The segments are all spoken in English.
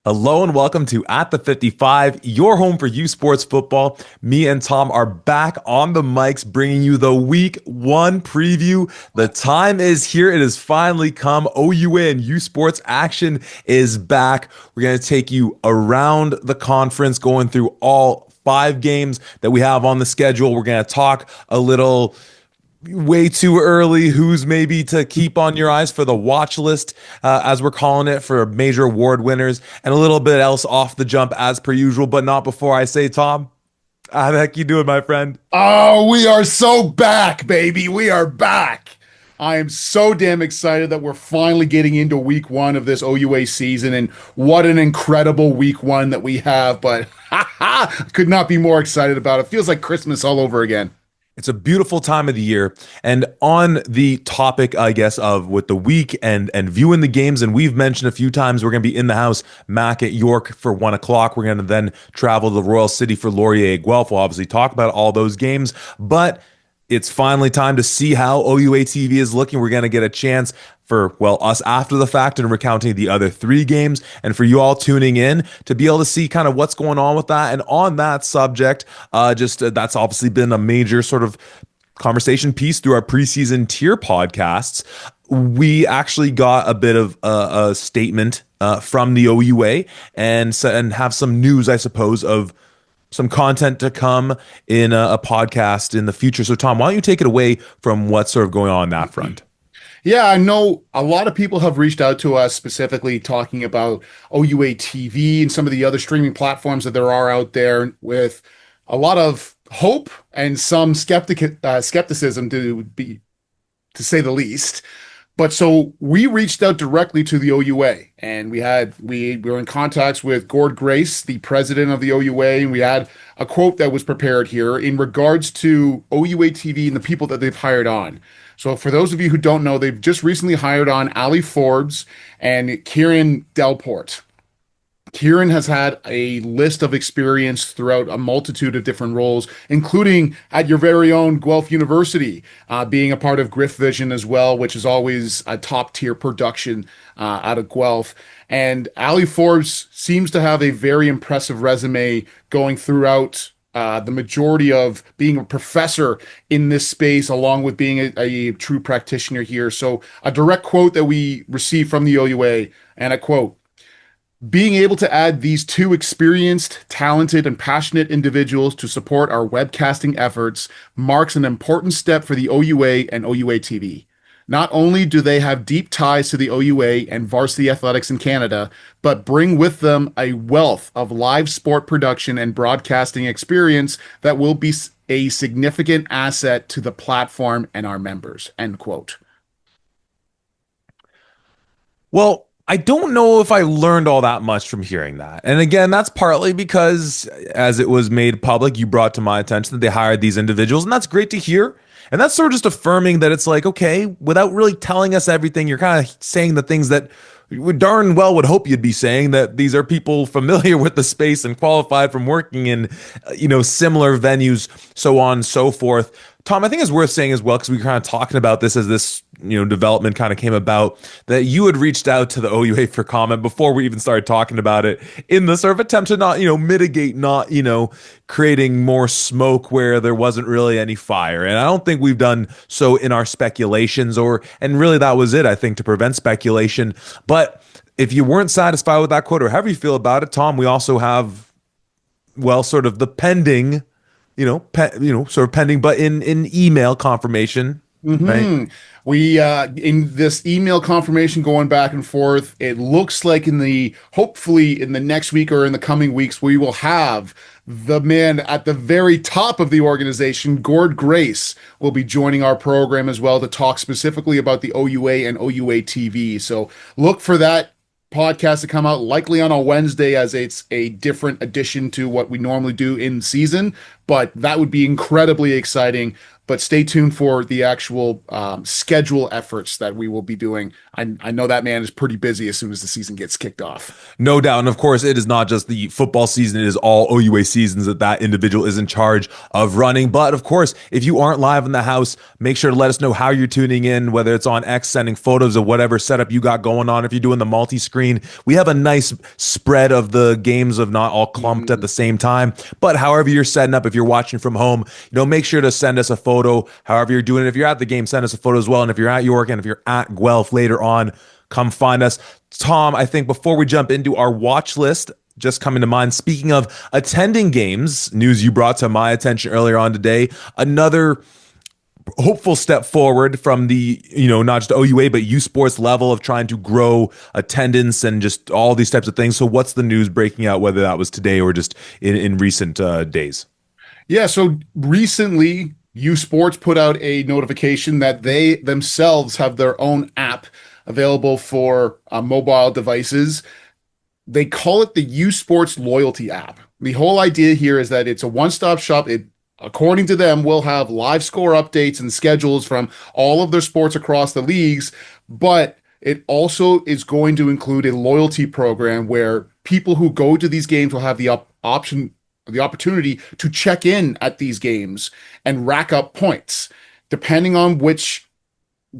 Hello and welcome to At the 55, your home for U Sports football. Me and Tom are back on the mics bringing you the week one preview. The time is here. It has finally come. OUA and U Sports action is back. We're going to take you around the conference, going through all 5 games that we have on the schedule. We're going to talk a little way too early who's maybe to keep on your eyes for the watch list, as we're calling it, for major award winners, and a little bit else off the jump as per usual, but not before I say, Tom, how the heck you doing, my friend? Oh, we are so back, baby. We are back. I am so damn excited that we're finally getting into week one of this OUA season, and what an incredible week one that we have. But could not be more excited about it. Feels like Christmas all over again. It's a beautiful time of the year. And on the topic, I guess, of with the week and viewing the games, and we've mentioned a few times we're going to be in the house, Mac at York for 1 o'clock. We're going to then travel to the Royal City for Laurier Guelph. We'll obviously talk about all those games, but it's finally time to see how OUA TV is looking. We're going to get a chance for, well, us after the fact and recounting the other 3 games, and for you all tuning in to be able to see kind of what's going on with that. And on that subject, that's obviously been a major sort of conversation piece through our preseason tier podcasts. We actually got a bit of a statement from the OUA and have some news, I suppose, of some content to come in a podcast in the future. So, Tom, why don't you take it away from what's sort of going on that front? Yeah, I know a lot of people have reached out to us specifically talking about OUA TV and some of the other streaming platforms that there are out there with a lot of hope and some skepticism to say the least. But so we reached out directly to the OUA, and we were in contacts with Gord Grace, the president of the OUA, and we had a quote that was prepared here in regards to OUA TV and the people that they've hired on. So for those of you who don't know, they've just recently hired on Ali Forbes and Kieran Delport. Kieran has had a list of experience throughout a multitude of different roles, including at your very own Guelph University, being a part of Griff Vision as well, which is always a top tier production out of Guelph. And Ali Forbes seems to have a very impressive resume going throughout the majority of being a professor in this space, along with being a true practitioner here. So a direct quote that we received from the OUA, and I quote, "Being able to add these two experienced, talented, and passionate individuals to support our webcasting efforts marks an important step for the OUA and OUA TV. Not only do they have deep ties to the OUA and varsity athletics in Canada, but bring with them a wealth of live sport production and broadcasting experience that will be a significant asset to the platform and our members." End quote. Well, I don't know if I learned all that much from hearing that. And again, that's partly because as it was made public, you brought to my attention that they hired these individuals, and that's great to hear. And that's sort of just affirming that it's like, okay, without really telling us everything, you're kind of saying the things that we darn well would hope you'd be saying, that these are people familiar with the space and qualified from working in, similar venues, so on and so forth. Tom, I think it's worth saying as well, because we were kind of talking about this as this, development kind of came about, that you had reached out to the OUA for comment before we even started talking about it, in the sort of attempt to not, mitigate, not, creating more smoke where there wasn't really any fire. And I don't think we've done so in our speculations, and really that was it, I think, to prevent speculation. But if you weren't satisfied with that quote, or however you feel about it, Tom, we also have, well, sort of the pending, sort of pending, but in email confirmation, right? We in this email confirmation going back and forth, it looks like hopefully in the next week or in the coming weeks, we will have the man at the very top of the organization, Gord Grace, will be joining our program as well to talk specifically about the OUA and OUA TV. So look for that podcast to come out likely on a Wednesday, as it's a different addition to what we normally do in season. but that would be incredibly exciting. But stay tuned for the actual schedule efforts that we will be doing. I know that man is pretty busy as soon as the season gets kicked off. No doubt. And of course, it is not just the football season, it is all OUA seasons that individual is in charge of running. But of course, if you aren't live in the house, make sure to let us know how you're tuning in, whether it's on X, sending photos of whatever setup you got going on. If you're doing the multi screen, we have a nice spread of the games of not all clumped at the same time. But however you're setting up, if you're watching from home, make sure to send us a photo. However you're doing it, if you're at the game, send us a photo as well. And if you're at York and if you're at Guelph later on, come find us. Tom, I think before we jump into our watch list, just coming to mind, speaking of attending games, news you brought to my attention earlier on today, another hopeful step forward from the, not just OUA, but U Sports level of trying to grow attendance and just all these types of things. So what's the news breaking out, whether that was today or just in recent days? Yeah, so recently, U Sports put out a notification that they themselves have their own app available for mobile devices. They call it the U Sports Loyalty app. The whole idea here is that it's a one-stop shop. It, according to them, will have live score updates and schedules from all of their sports across the leagues, but it also is going to include a loyalty program where people who go to these games will have the opportunity to check in at these games and rack up points. Depending on which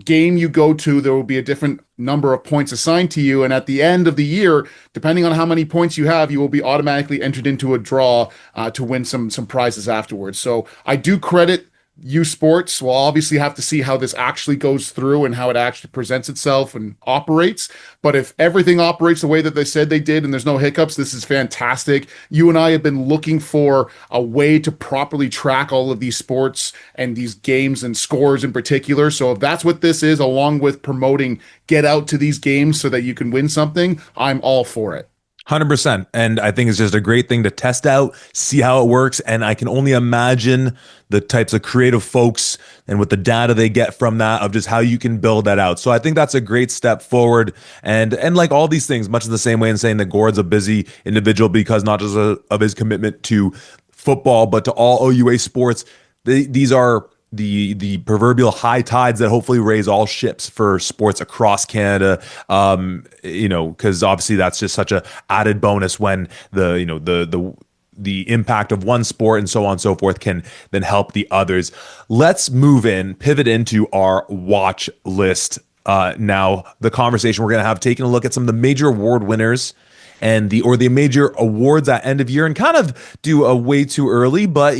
game you go to, there will be a different number of points assigned to you. And at the end of the year, depending on how many points you have, you will be automatically entered into a draw to win some prizes afterwards. So I do credit U Sports. We'll obviously have to see how this actually goes through and how it actually presents itself and operates. But if everything operates the way that they said they did and there's no hiccups, this is fantastic. You and I have been looking for a way to properly track all of these sports and these games and scores in particular. So if that's what this is, along with promoting get out to these games so that you can win something, I'm all for it. 100%. And I think it's just a great thing to test out, see how it works. And I can only imagine the types of creative folks and with the data they get from that of just how you can build that out. So I think that's a great step forward. And like all these things, much in the same way in saying that Gord's a busy individual because not just of his commitment to football, but to all OUA sports. These are the proverbial high tides that hopefully raise all ships for sports across Canada. Because obviously that's just such a added bonus when the impact of one sport and so on and so forth can then help the others. Let's pivot into our watch list. Now, the conversation we're going to have, taking a look at some of the major award winners and the major awards at end of year, and kind of do a way too early, but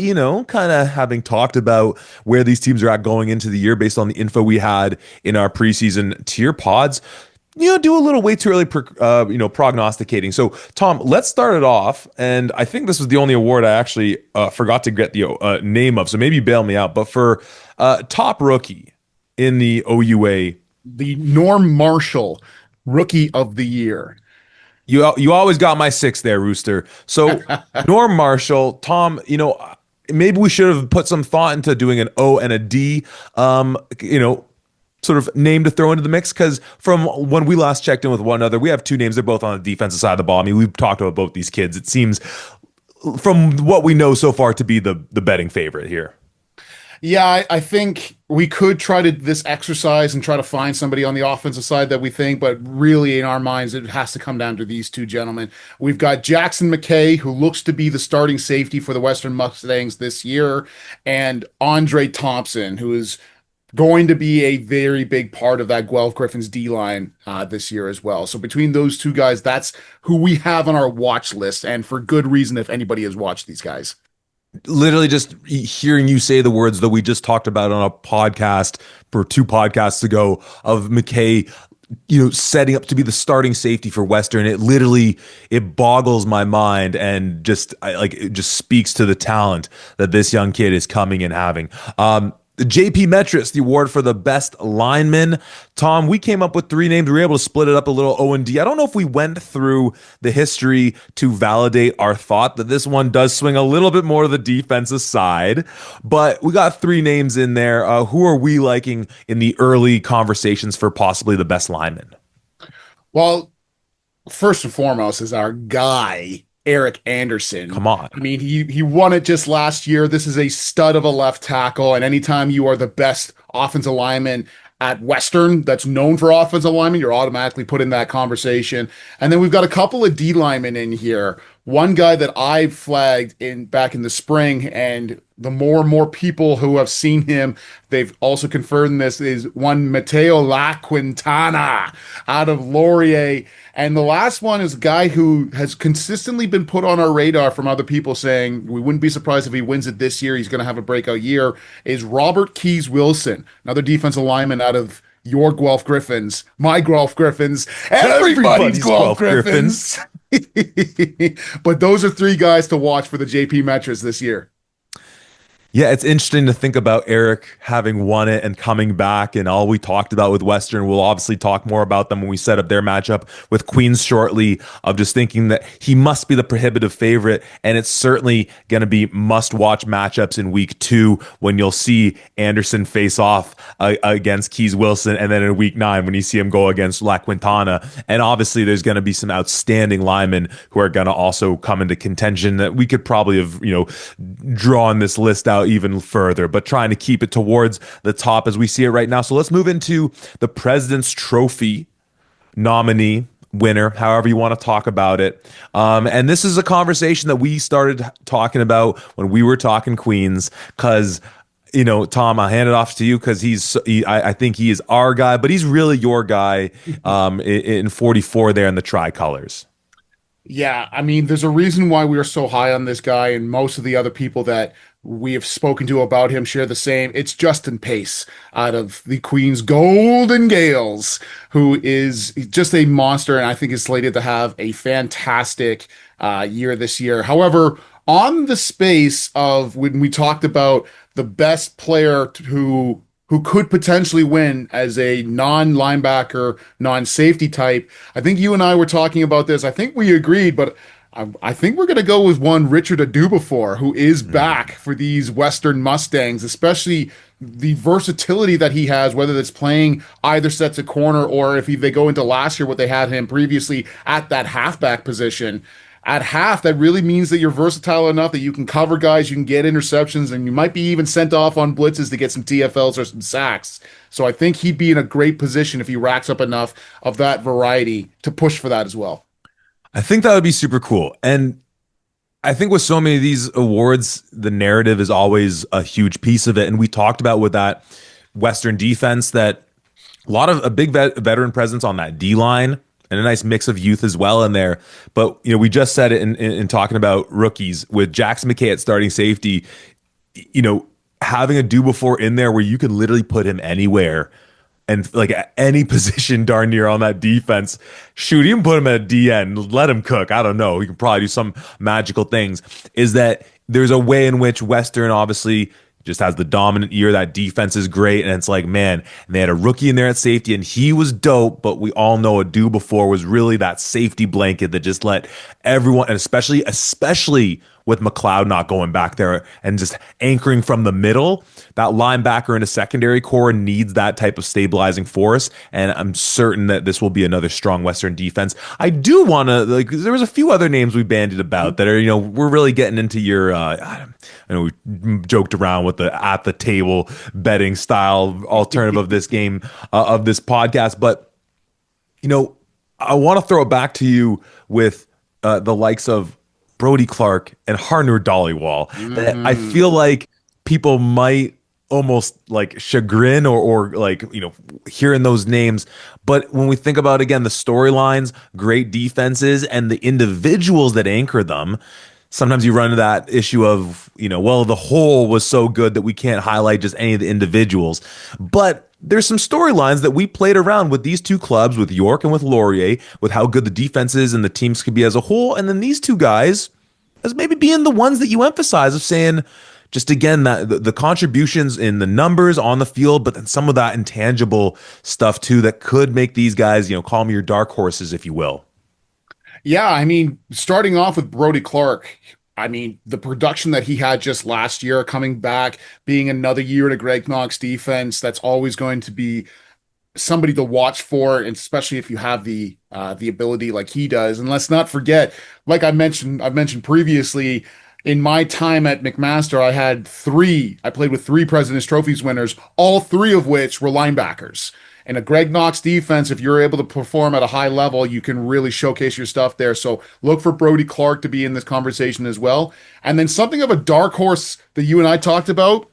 kind of having talked about where these teams are at going into the year based on the info we had in our preseason tier pods. Do a little way too early, prognosticating. So, Tom, let's start it off. And I think this was the only award I actually forgot to get the name of. So maybe you bail me out. But for top rookie in the OUA, the Norm Marshall Rookie of the Year. You always got my six there, Rooster. So Norm Marshall, Tom, maybe we should have put some thought into doing an O and a D, sort of name to throw into the mix, because from when we last checked in with one another, we have two names. They're both on the defensive side of the ball. I mean, we've talked about both these kids. It seems, from what we know so far, to be the betting favorite here. Yeah, I think we could try to this exercise and try to find somebody on the offensive side that we think, but really in our minds, it has to come down to these two gentlemen. We've got Jackson McKay, who looks to be the starting safety for the Western Mustangs this year, and Andre Thompson, who is going to be a very big part of that Guelph Griffins D-line this year as well. So between those two guys, that's who we have on our watch list, and for good reason if anybody has watched these guys. Literally just hearing you say the words that we just talked about on a podcast for two podcasts ago of McKay, setting up to be the starting safety for Western, it boggles my mind, and it just speaks to the talent that this young kid is coming and having. The JP Metris, the award for the best lineman. Tom, we came up with three names. We were able to split it up a little O and D. I don't know if we went through the history to validate our thought that this one does swing a little bit more to the defensive side, but we got three names in there. Who are we liking in the early conversations for possibly the best lineman? Well, first and foremost is our guy, Eric Anderson. Come on. I mean, he won it just last year. This is a stud of a left tackle, and anytime you are the best offensive lineman at Western that's known for offensive lineman, you're automatically put in that conversation. And then we've got a couple of D linemen in here. One guy that I flagged in back in the spring, and the more and more people who have seen him, they've also confirmed this, is one Mateo La Quintana out of Laurier. And the last one is a guy who has consistently been put on our radar from other people saying we wouldn't be surprised if he wins it this year. He's going to have a breakout year. Is Robert Keys Wilson, another defensive lineman out of your Guelph Griffins, my Guelph Griffins, everybody's Guelph Griffins. But those are three guys to watch for the JP Metras this year. Yeah, it's interesting to think about Eric having won it and coming back, and all we talked about with Western. We'll obviously talk more about them when we set up their matchup with Queens shortly, of just thinking that he must be the prohibitive favorite, and it's certainly going to be must-watch matchups in week 2 when you'll see Anderson face off against Keys Wilson, and then in week 9 when you see him go against La Quintana. And obviously there's going to be some outstanding linemen who are going to also come into contention that we could probably have, drawn this list out even further, but trying to keep it towards the top as we see it right now. So let's move into the President's Trophy nominee, winner, however you want to talk about it. And this is a conversation that we started talking about when we were talking Queens, because Tom, I'll hand it off to you because I think he is our guy, but he's really your guy in 44 there in the tricolors. Yeah, I mean, there's a reason why we are so high on this guy, and most of the other people that we have spoken to about him share the same. It's Justin Pace out of the Queens Golden Gales, who is just a monster, and I think is slated to have a fantastic year this year. However, on the space of when we talked about the best player who could potentially win as a non-linebacker, non-safety type. I think you and I were talking about this. I think we agreed, but I think we're going to go with one Richard Adubafor, who is back for these Western Mustangs, especially the versatility that he has, whether it's playing either sets of corner or if they go into last year, what they had him previously at that halfback position. At half, that really means that you're versatile enough that you can cover guys, you can get interceptions, and you might be even sent off on blitzes to get some TFLs or some sacks. So I think he'd be in a great position if he racks up enough of that variety to push for that as well. I think that would be super cool. And I think with so many of these awards, the narrative is always a huge piece of it. And we talked about with that Western defense that a big veteran presence on that D line, and a nice mix of youth as well in there. But we just said it in talking about rookies with Jackson McKay at starting safety. Having a Adubafor in there where you can literally put him anywhere and like at any position darn near on that defense. Shoot, even put him at a DN, let him cook. I don't know. He can probably do some magical things. Is that there's a way in which Western obviously just has the dominant year. That defense is great. And it's like, man, and they had a rookie in there at safety and he was dope, but we all know Adubafor was really that safety blanket that just let everyone, and especially with McLeod not going back there and just anchoring from the middle, that linebacker in a secondary core needs that type of stabilizing force. And I'm certain that this will be another strong Western defense. I do want to, there was a few other names we bandied about that are, we're really getting into your, I know we joked around with the at the table betting style alternative of this game, of this podcast. But, I want to throw it back to you with the likes of Brody Clark and Harnur Dhaliwal. I feel like people might almost like chagrin or hearing those names. But when we think about, again, the storylines, great defenses, and the individuals that anchor them, sometimes you run into that issue of, the whole was so good that we can't highlight just any of the individuals. But there's some storylines that we played around with these two clubs, with York and with Laurier, with how good the defenses and the teams could be as a whole. And then these two guys as maybe being the ones that you emphasize of saying, just again, that the contributions in the numbers on the field, but then some of that intangible stuff too that could make these guys, call me your dark horses, if you will. Yeah, I mean, starting off with Brody Clark, I mean, the production that he had just last year, coming back, being another year in a Greg Knox defense, that's always going to be somebody to watch for, and especially if you have the ability like he does. And let's not forget, like I've mentioned previously, in my time at McMaster, I played with three President's Trophies winners, all three of which were linebackers. And a Greg Knox defense, if you're able to perform at a high level, you can really showcase your stuff there. So look for Brody Clark to be in this conversation as well. And then something of a dark horse that you and I talked about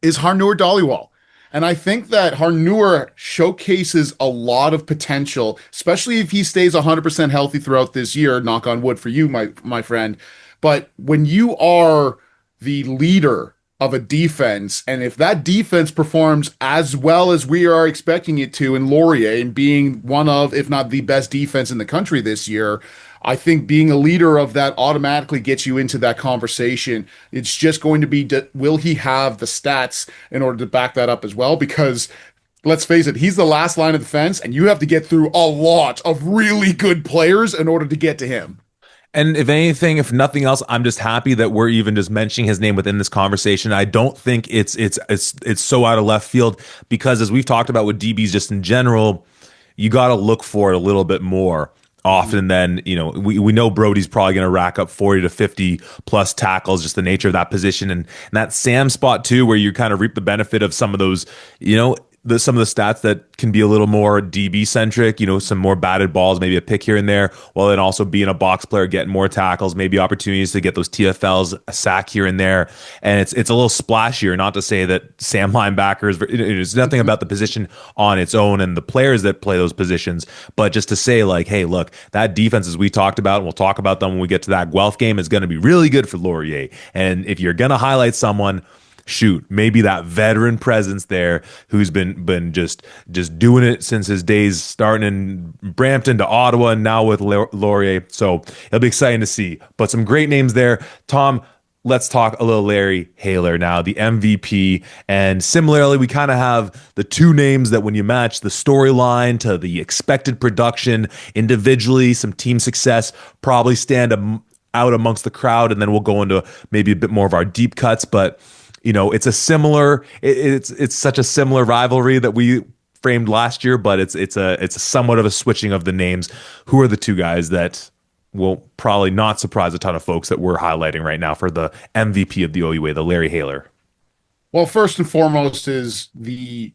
is Harnoor Dhaliwal. And I think that Harnoor showcases a lot of potential, especially if he stays 100% healthy throughout this year. Knock on wood for you, my friend. But when you are the leader of a defense, and if that defense performs as well as we are expecting it to in Laurier and being one of, if not the best defense in the country this year, I think being a leader of that automatically gets you into that conversation. It's just going to be, will he have the stats in order to back that up as well? Because let's face it, he's the last line of defense, and you have to get through a lot of really good players in order to get to him. And if anything, if nothing else, I'm just happy that we're even just mentioning his name within this conversation. I don't think it's so out of left field because as we've talked about with DBs just in general, you got to look for it a little bit more often than, we know Brody's probably going to rack up 40 to 50 plus tackles, just the nature of that position. And that Sam spot too, where you kind of reap the benefit of some of those, some of the stats that can be a little more DB centric, some more batted balls, maybe a pick here and there, while then also being a box player, getting more tackles, maybe opportunities to get those TFLs, a sack here and there. And it's a little splashier, not to say that Sam linebackers, there's nothing about the position on its own and the players that play those positions, but just to say like, hey, look, that defense, as we talked about, and we'll talk about them when we get to that Guelph game, is going to be really good for Laurier. And if you're going to highlight someone, shoot, maybe that veteran presence there who's been just doing it since his days starting in Brampton to Ottawa and now with Laurier. So it'll be exciting to see. But some great names there. Tom, let's talk a little Larry Haler now, the MVP. And similarly, we kind of have the two names that when you match the storyline to the expected production individually, some team success probably stand out amongst the crowd. And then we'll go into maybe a bit more of our deep cuts. But it's a similar. It's such a similar rivalry that we framed last year, but it's a somewhat of a switching of the names. Who are the two guys that will probably not surprise a ton of folks that we're highlighting right now for the MVP of the OUA, the Larry Haler? Well, first and foremost is the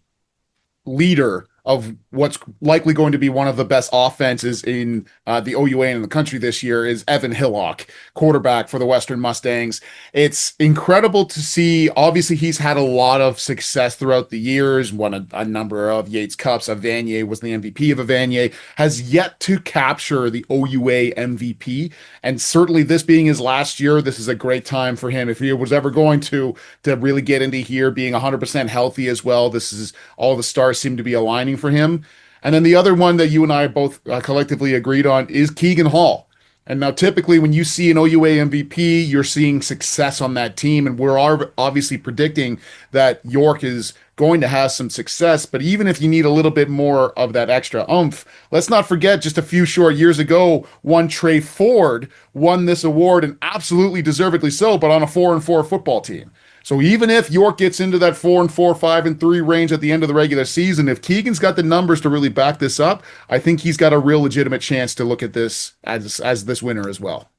leader of what's likely going to be one of the best offenses in the OUA and in the country this year is Evan Hillock, quarterback for the Western Mustangs. It's incredible to see. Obviously, he's had a lot of success throughout the years, won a number of Yates Cups. Vanier was the MVP of Vanier, has yet to capture the OUA MVP. And certainly this being his last year, this is a great time for him. If he was ever going to really get into here, being 100% healthy as well, this is all the stars seem to be aligning for him. And then the other one that you and I both collectively agreed on is Keegan Hall. And now typically when you see an OUA MVP, you're seeing success on that team. And we're obviously predicting that York is going to have some success. But even if you need a little bit more of that extra oomph, let's not forget just a few short years ago, one Trey Ford won this award, and absolutely deservedly so, but on a 4-4 football team. So even if York gets into that 4-4, 5-3 range at the end of the regular season, if Keegan's got the numbers to really back this up, I think he's got a real legitimate chance to look at this as this winner as well.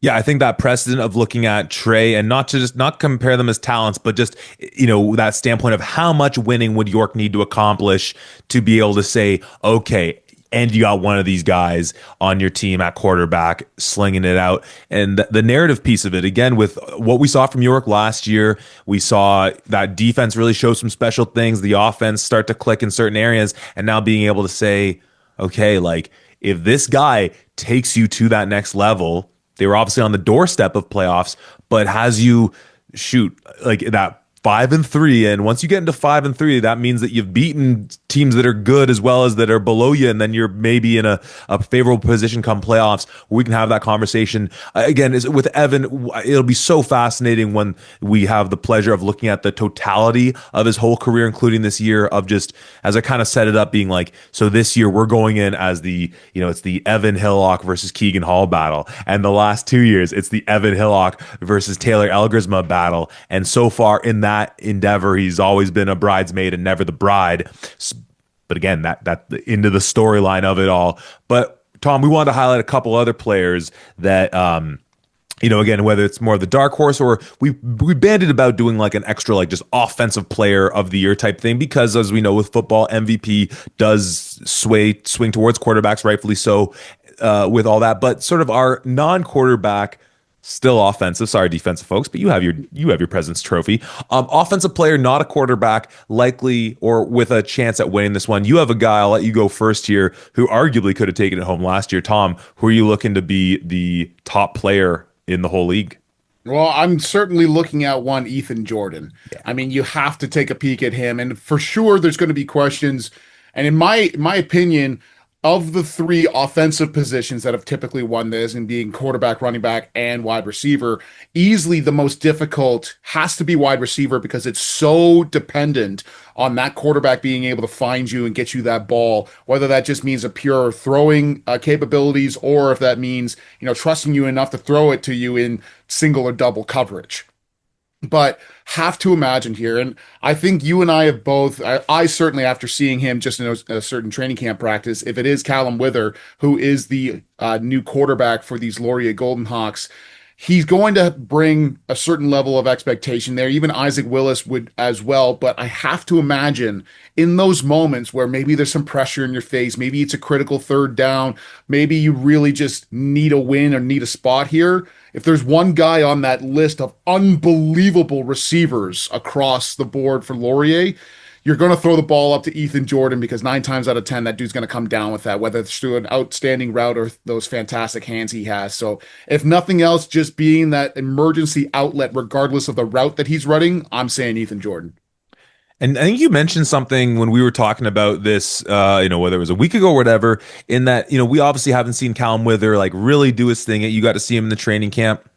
Yeah, I think that precedent of looking at Trey and not compare them as talents, but just that standpoint of how much winning would York need to accomplish to be able to say, okay, and you got one of these guys on your team at quarterback slinging it out. And the narrative piece of it, again, with what we saw from York last year, we saw that defense really show some special things, the offense start to click in certain areas, and now being able to say, okay, like if this guy takes you to that next level, they were obviously on the doorstep of playoffs, but has you shoot like that 5-3, and once you get into 5-3, that means that you've beaten teams that are good as well as that are below you, and then you're maybe in a favorable position come playoffs where we can have that conversation again. Is with Evan, it'll be so fascinating when we have the pleasure of looking at the totality of his whole career, including this year, of just as I kind of set it up, being like, so this year we're going in as the it's the Evan Hillock versus Keegan Hall battle, and the last 2 years it's the Evan Hillock versus Taylor Elgersma battle, and so far in that endeavor, he's always been a bridesmaid and never the bride. But again, that into the storyline of it all. But Tom, we wanted to highlight a couple other players that again, whether it's more of the dark horse or we banded about doing like an extra like just offensive player of the year type thing, because as we know with football, MVP does swing towards quarterbacks, rightfully so, with all that. But sort of our non-quarterback, still offensive. Sorry, defensive folks, but you have your President's Trophy. Offensive player, not a quarterback, likely or with a chance at winning this one. You have a guy. I'll let you go first here, who arguably could have taken it home last year. Tom, who are you looking to be the top player in the whole league? Well, I'm certainly looking at one Ethan Jordan. I mean, you have to take a peek at him, and for sure there's going to be questions. And in my opinion, of the three offensive positions that have typically won this, and being quarterback, running back, and wide receiver, easily the most difficult has to be wide receiver, because it's so dependent on that quarterback being able to find you and get you that ball, whether that just means a pure throwing capabilities, or if that means, trusting you enough to throw it to you in single or double coverage. But have to imagine here, and I think you and I have both, I certainly, after seeing him just in a certain training camp practice, if it is Callum Wither, who is the new quarterback for these Laurier Golden Hawks, he's going to bring a certain level of expectation there. Even Isaac Willis would as well. But I have to imagine in those moments where maybe there's some pressure in your face, maybe it's a critical third down, maybe you really just need a win or need a spot here. If there's one guy on that list of unbelievable receivers across the board for Laurier, you're going to throw the ball up to Ethan Jordan, because 9 times out of 10, that dude's going to come down with that, whether it's through an outstanding route or those fantastic hands he has. So if nothing else, just being that emergency outlet, regardless of the route that he's running, I'm saying Ethan Jordan. And I think you mentioned something when we were talking about this, whether it was a week ago or whatever, in that, we obviously haven't seen Callum Wither like really do his thing. You got to see him in the training camp.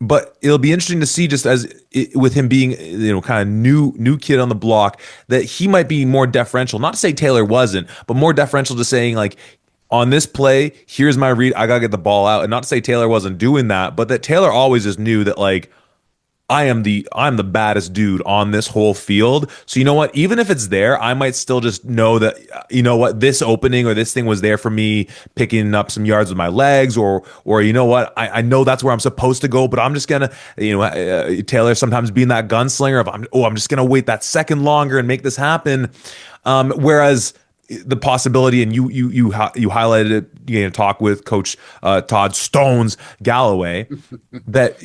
But it'll be interesting to see, just with him being, kind of new kid on the block, that he might be more deferential. Not to say Taylor wasn't, but more deferential to saying, like, on this play, here's my read, I gotta get the ball out. And not to say Taylor wasn't doing that, but that Taylor always just knew that, like, I'm the baddest dude on this whole field. So you know what? Even if it's there, I might still just know that, this opening or this thing was there for me, picking up some yards with my legs, or I know that's where I'm supposed to go, but I'm just gonna, Taylor sometimes being that gunslinger of I'm just gonna wait that second longer and make this happen. Whereas the possibility, and you highlighted it, talk with Coach Todd Stones Galloway, that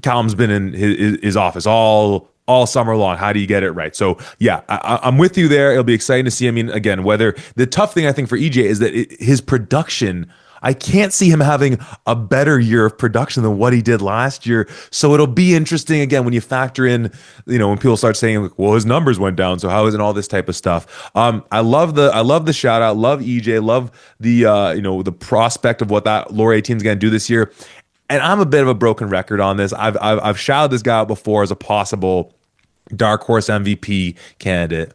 Callum's been in his office all summer long. How do you get it right? So yeah, I'm with you there. It'll be exciting to see. I mean, again, whether the tough thing I think for EJ is that his production. I can't see him having a better year of production than what he did last year. So it'll be interesting again when you factor in, when people start saying, like, well, his numbers went down, so how isn't all this type of stuff? I love the shout out, love EJ, love the the prospect of what that Laurier team's gonna do this year. And I'm a bit of a broken record on this. I've shouted this guy out before as a possible dark horse MVP candidate,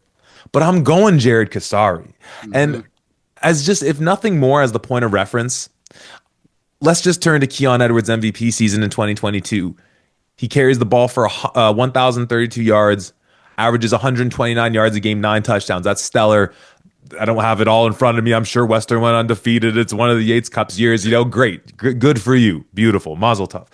but I'm going Jared Kasari. And as just, if nothing more, as the point of reference, let's just turn to Keon Edwards' MVP season in 2022. He carries the ball for 1,032 yards, averages 129 yards a game, 9 touchdowns. That's stellar. I don't have it all in front of me. I'm sure Western went undefeated. It's one of the Yates Cup's years. Great. Good for you. Beautiful. Mazel tov.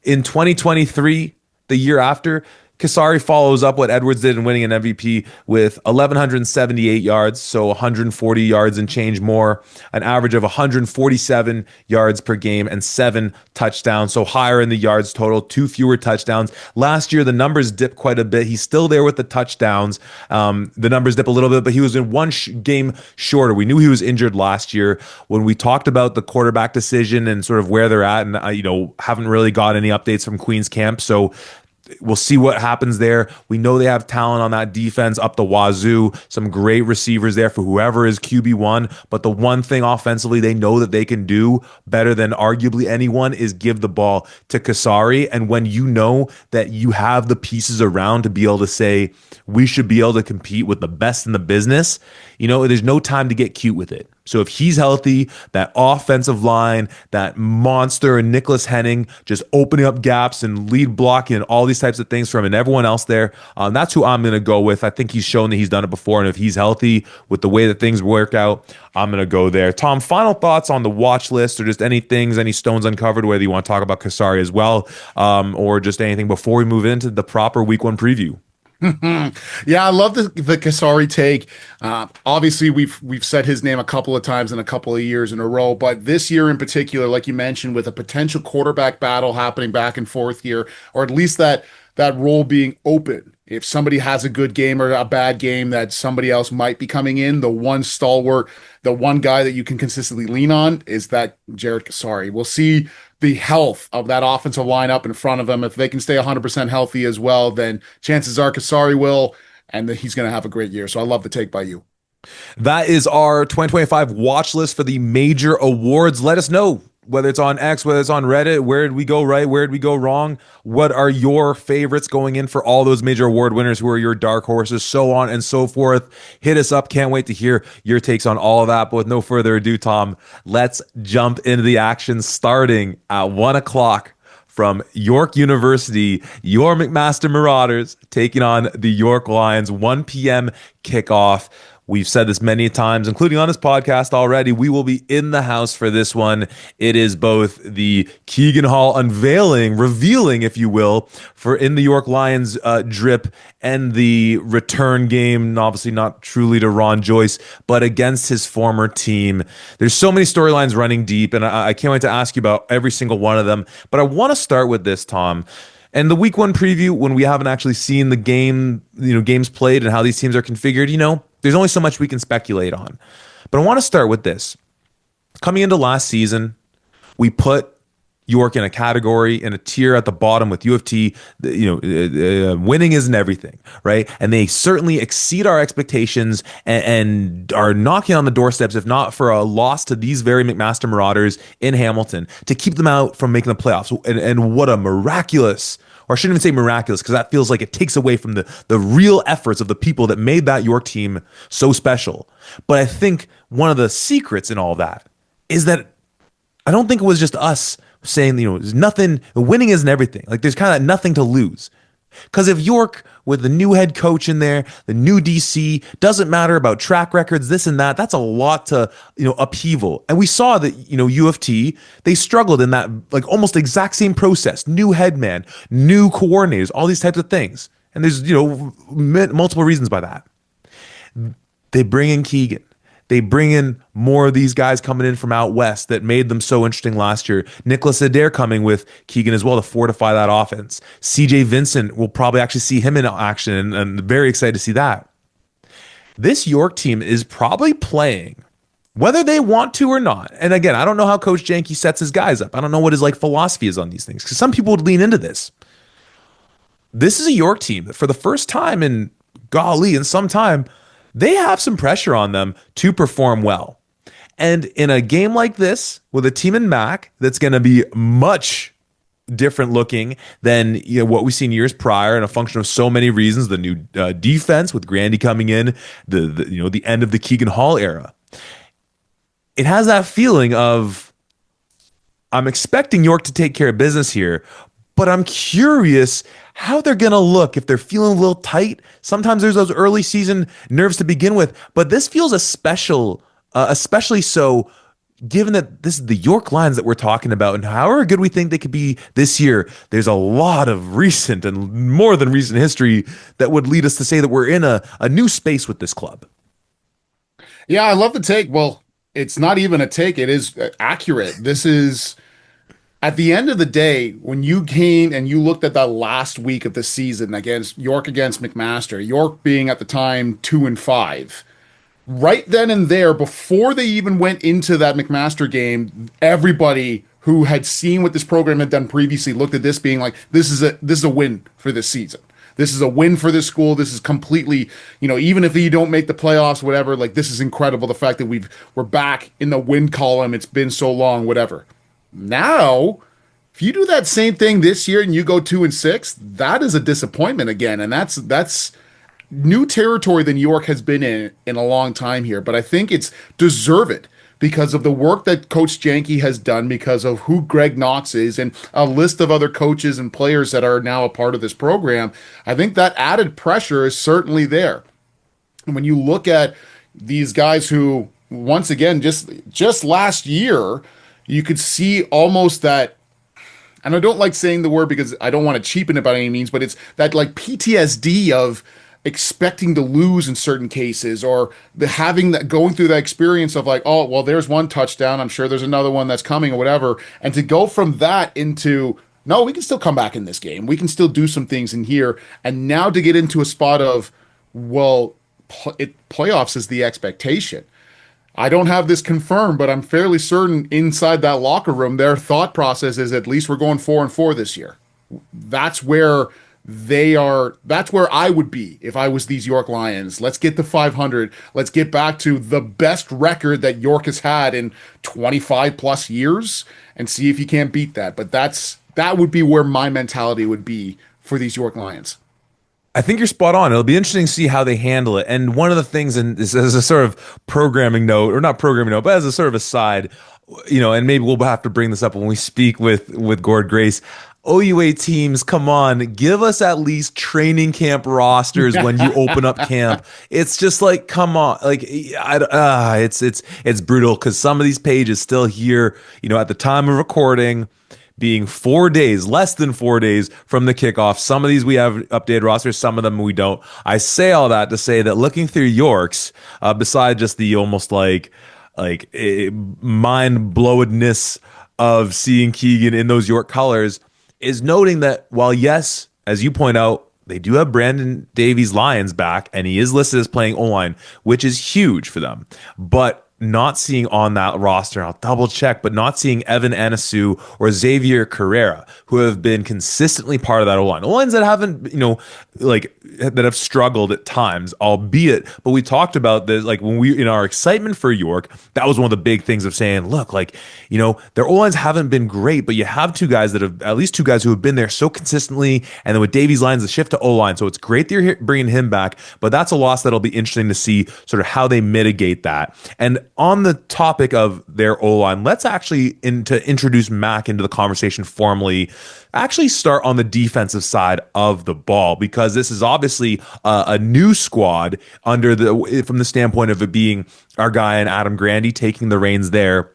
In 2023, the year after, Kasari follows up what Edwards did in winning an MVP with 1,178 yards, so 140 yards and change more, an average of 147 yards per game, and 7 touchdowns, so higher in the yards total, 2 fewer touchdowns. Last year, the numbers dipped quite a bit. He's still there with the touchdowns. The numbers dip a little bit, but he was in one game shorter. We knew he was injured last year. When we talked about the quarterback decision and sort of where they're at, and haven't really got any updates from Queens camp, so we'll see what happens there. We know they have talent on that defense up the wazoo, some great receivers there for whoever is QB1. But the one thing offensively they know that they can do better than arguably anyone is give the ball to Kasari. And when you know that you have the pieces around to be able to say, we should be able to compete with the best in the business, there's no time to get cute with it. So if he's healthy, that offensive line, that monster and Nicholas Henning just opening up gaps and lead blocking and all these types of things from him and everyone else there, that's who I'm going to go with. I think he's shown that he's done it before. And if he's healthy with the way that things work out, I'm going to go there. Tom, final thoughts on the watch list or just any things, any stones uncovered, whether you want to talk about Kasari as well, or just anything before we move into the proper week one preview. Yeah, I love the Kasari take. Obviously, we've said his name a couple of times in a couple of years in a row, but this year in particular, like you mentioned, with a potential quarterback battle happening back and forth here, or at least that role being open. If somebody has a good game or a bad game, that somebody else might be coming in. The one stalwart, the one guy that you can consistently lean on is that Jared Kasari. We'll see the health of that offensive lineup in front of them. If they can stay 100% healthy as well, then chances are Kasari will, and that he's going to have a great year. So I love the take by you. That is our 2025 watch list for the major awards. Let us know whether it's on X, whether it's on Reddit, where did we go right? Where did we go wrong? What are your favorites going in for all those major award winners? Who are your dark horses? So on and so forth. Hit us up. Can't wait to hear your takes on all of that. But with no further ado, Tom, let's jump into the action starting at 1 o'clock from York University, your McMaster Marauders taking on the York Lions, 1 p.m. kickoff. We've said this many times, including on this podcast already. We will be in the house for this one. It is both the Keegan Hall unveiling, revealing, if you will, for in the York Lions drip and the return game, obviously not truly to Ron Joyce, but against his former team. There's so many storylines running deep, and I can't wait to ask you about every single one of them. But I want to start with this, Tom. And the week one preview, when we haven't actually seen the game, games played and how these teams are configured, there's only so much we can speculate on. But I want to start with this. Coming into last season, we put York in a category, in a tier at the bottom with U of T. Winning isn't everything, right? And they certainly exceed our expectations and are knocking on the doorsteps, if not for a loss to these very McMaster Marauders in Hamilton, to keep them out from making the playoffs. And what a miraculous, or I shouldn't even say miraculous, because that feels like it takes away from the real efforts of the people that made that York team so special. But I think one of the secrets in all that is that I don't think it was just us saying, there's nothing, winning isn't everything. Like there's kind of nothing to lose. Because if York, with the new head coach in there, the new DC, doesn't matter about track records, this and that, that's a lot to, upheaval. And we saw that, U of T, they struggled in that like almost exact same process. New head man, new coordinators, all these types of things. And there's, multiple reasons by that. They bring in Keegan. They bring in more of these guys coming in from out west that made them so interesting last year. Nicholas Adair coming with Keegan as well to fortify that offense. CJ Vincent, we'll probably actually see him in action, and very excited to see that. This York team is probably playing, whether they want to or not. And again, I don't know how Coach Janke sets his guys up. I don't know what his philosophy is on these things, because some people would lean into this. This is a York team that for the first time in some time, they have some pressure on them to perform well. And in a game like this, with a team in MAC that's going to be much different looking than what we've seen years prior, and a function of so many reasons, the new defense with Grandy coming in, the end of the Keegan Hall era. It has that feeling of, I'm expecting York to take care of business here, but I'm curious how they're going to look if they're feeling a little tight. Sometimes there's those early season nerves to begin with, but this feels especially so given that this is the York Lions that we're talking about, and however good we think they could be this year, there's a lot of recent and more than recent history that would lead us to say that we're in a new space with this club. Yeah, I love the take. Well, it's not even a take. It is accurate. This is... At the end of the day, when you came and you looked at that last week of the season against McMaster, York being at the time 2-5, right then and there, before they even went into that McMaster game, everybody who had seen what this program had done previously looked at this being like, this is a win for this season. This is a win for this school. This is completely, even if you don't make the playoffs, whatever, like this is incredible. The fact that we're back in the win column, it's been so long, whatever. Now, if you do that same thing this year and you go 2-6, that is a disappointment again, and that's new territory than York has been in a long time here. But I think it's deserved because of the work that Coach Janke has done, because of who Greg Knox is, and a list of other coaches and players that are now a part of this program. I think that added pressure is certainly there. And when you look at these guys who, once again, just last year, you could see almost that, and I don't like saying the word because I don't want to cheapen it by any means, but it's that like PTSD of expecting to lose in certain cases, or the having that, going through that experience of like, oh well, there's one touchdown, I'm sure there's another one that's coming or whatever, and to go from that into, no, we can still come back in this game, we can still do some things in here, and now to get into a spot of, well, playoffs is the expectation. I don't have this confirmed, but I'm fairly certain inside that locker room, their thought process is at least we're going 4-4 this year. That's where they are. That's where I would be if I was these York Lions. Let's get to 500. Let's get back to the best record that York has had in 25 plus years and see if you can't beat that. But that would be where my mentality would be for these York Lions. I think you're spot on. It'll be interesting to see how they handle it. And one of the things, and this as a sort of programming note, or not programming note, but as a sort of aside, and maybe we'll have to bring this up when we speak with Gord Grace. OUA teams, come on, give us at least training camp rosters when you open up camp. It's just like, come on, like it's brutal because some of these pages still here, at the time of recording, being 4 days, less than 4 days from the kickoff. Some of these we have updated rosters, some of them we don't. I say all that to say that looking through York's, beside just the almost like mind blowedness of seeing Keegan in those York colors, is noting that while yes, as you point out, they do have Brandon Davies Lyons back, and he is listed as playing O-line, which is huge for them. But not seeing on that roster, I'll double check, but not seeing Evan Anisu or Xavier Carrera, who have been consistently part of that O-line. O-lines that haven't, that have struggled at times, albeit, but we talked about this, like when we, in our excitement for York, that was one of the big things of saying, look, their O-lines haven't been great, but you have at least two guys who have been there so consistently, and then with Davies Lyons, the shift to O-line, so it's great that you're bringing him back, but that's a loss that'll be interesting to see sort of how they mitigate that. And on the topic of their O-line, let's actually, to introduce Mac into the conversation formally, actually start on the defensive side of the ball, because this is obviously a new squad from the standpoint of it being our guy and Adam Grandy taking the reins there,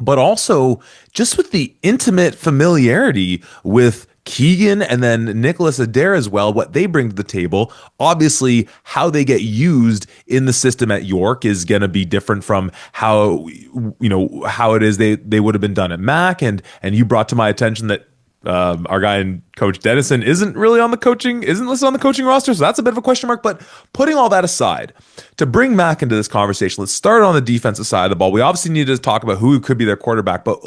but also just with the intimate familiarity with Keegan and then Nicholas Adair as well, what they bring to the table. Obviously, how they get used in the system at York is going to be different from how it is they would have been done at Mac. And you brought to my attention that our guy and Coach Dennison isn't listed on the coaching roster, so that's a bit of a question mark. But putting all that aside, to bring Mac into this conversation, let's start on the defensive side of the ball. We obviously need to talk about who could be their quarterback, but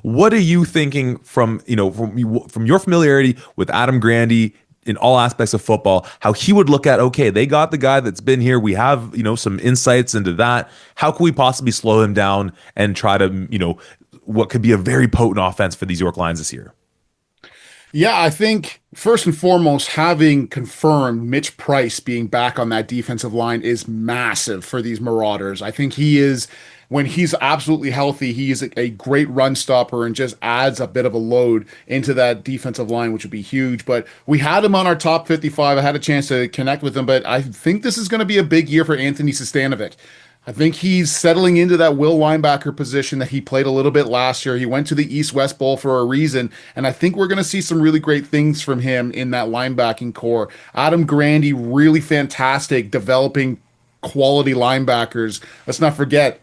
what are you thinking from your familiarity with Adam Grandy in all aspects of football, how he would look at, okay, they got the guy that's been here. We have, some insights into that. How can we possibly slow him down and try to, what could be a very potent offense for these York Lions this year? Yeah, I think first and foremost, having confirmed Mitch Price being back on that defensive line is massive for these Marauders. I think when he's absolutely healthy, he is a great run stopper and just adds a bit of a load into that defensive line, which would be huge. But we had him on our top 55. I had a chance to connect with him, but I think this is going to be a big year for Anthony Sestanovic. I think he's settling into that will linebacker position that he played a little bit last year. He went to the East-West Bowl for a reason, and I think we're going to see some really great things from him in that linebacking core. Adam Grandy, really fantastic, developing quality linebackers. Let's not forget,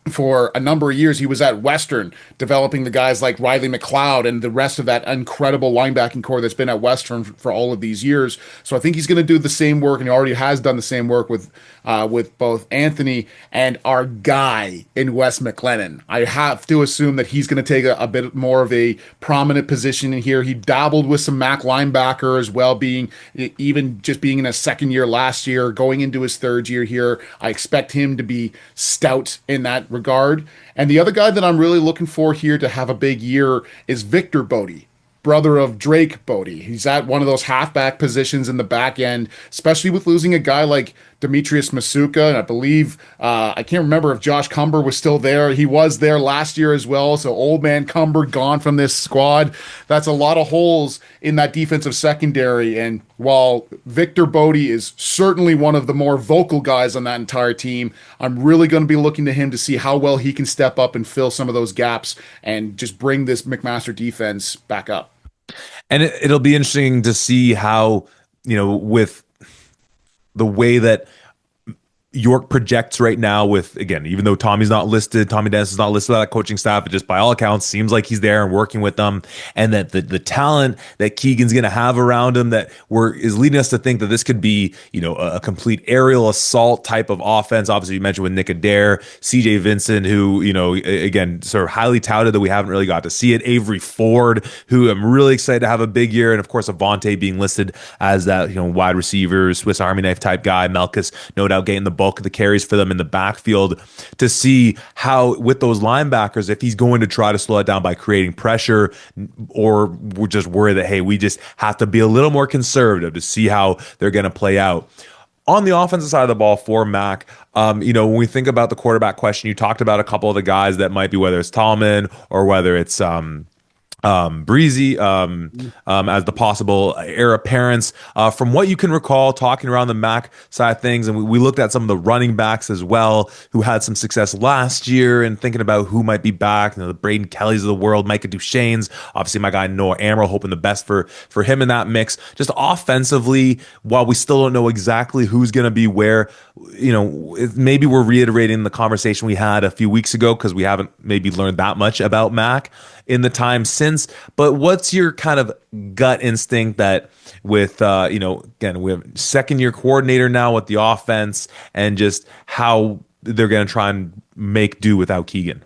for a number of years, he was at Western, developing the guys like Riley McLeod and the rest of that incredible linebacking core that's been at Western for all of these years. So I think he's going to do the same work, and he already has done the same work with both Anthony and our guy in Wes McLennan. I have to assume that he's going to take a bit more of a prominent position in here. He dabbled with some Mac linebacker as well, being in a second year last year, going into his third year here. I expect him to be stout in that regard. And the other guy that I'm really looking for here to have a big year is Victor Bodie, brother of Drake Bodie. He's at one of those halfback positions in the back end, especially with losing a guy like Demetrius Masuka, and I believe I can't remember if Josh Cumber was still there. He was there last year as well. So old man Cumber gone from this squad. That's a lot of holes in that defensive secondary. And while Victor Bodie is certainly one of the more vocal guys on that entire team, I'm really going to be looking to him to see how well he can step up and fill some of those gaps and just bring this McMaster defense back up. And it'll be interesting to see how, with the way that York projects right now with, again, even though Tommy Dennis is not listed on that coaching staff, it just by all accounts seems like he's there and working with them, and that the talent that Keegan's going to have around him is leading us to think that this could be, a complete aerial assault type of offense. Obviously, you mentioned with Nick Adair, CJ Vincent, who, again, sort of highly touted that we haven't really got to see it. Avery Ford, who I'm really excited to have a big year. And of course, Avonte being listed as that, wide receiver, Swiss Army knife type guy. Melkus, no doubt, getting the bulk of the carries for them in the backfield, to see how with those linebackers, if he's going to try to slow it down by creating pressure, or we're just worried that, hey, we just have to be a little more conservative to see how they're going to play out. On the offensive side of the ball for Mac, when we think about the quarterback question, you talked about a couple of the guys that might be, whether it's Tallman or whether it's Breezy as the possible heir apparents. From what you can recall, talking around the Mac side of things, and we looked at some of the running backs as well who had some success last year, and thinking about who might be back, the Braden Kellys of the world, Micah Duchesne's, obviously my guy Noah Amaral, hoping the best for him in that mix. Just offensively, while we still don't know exactly who's going to be where, maybe we're reiterating the conversation we had a few weeks ago because we haven't maybe learned that much about Mac in the time since. But what's your kind of gut instinct that with, again, we have second year coordinator now with the offense, and just how they're going to try and make do without Keegan?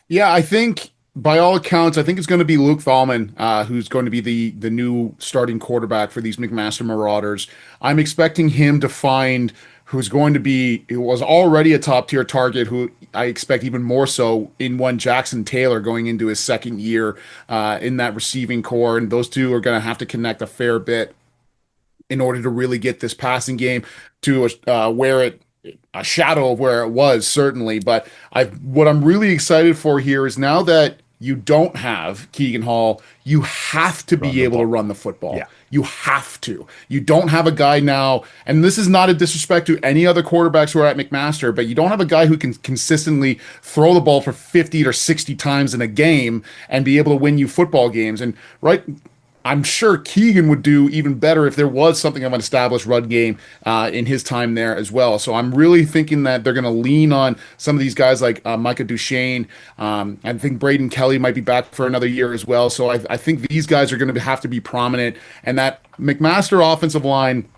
Yeah, I think by all accounts, I think it's going to be Luke Thalman, who's going to be the new starting quarterback for these McMaster Marauders. I'm expecting him to find who was already a top tier target, who I expect even more so in one Jackson Taylor going into his second year in that receiving core. And those two are going to have to connect a fair bit in order to really get this passing game to a shadow of where it was, certainly. But what I'm really excited for here is, now that you don't have Keegan Hall, you have to be able to run the football. Yeah. You have to. You don't have a guy now, and this is not a disrespect to any other quarterbacks who are at McMaster, but you don't have a guy who can consistently throw the ball for 50 or 60 times in a game and be able to win you football games. And I'm sure Keegan would do even better if there was something of an established run game in his time there as well. So I'm really thinking that they're going to lean on some of these guys like Micah Duchesne. I think Braden Kelly might be back for another year as well. So I think these guys are going to have to be prominent. And that McMaster offensive line,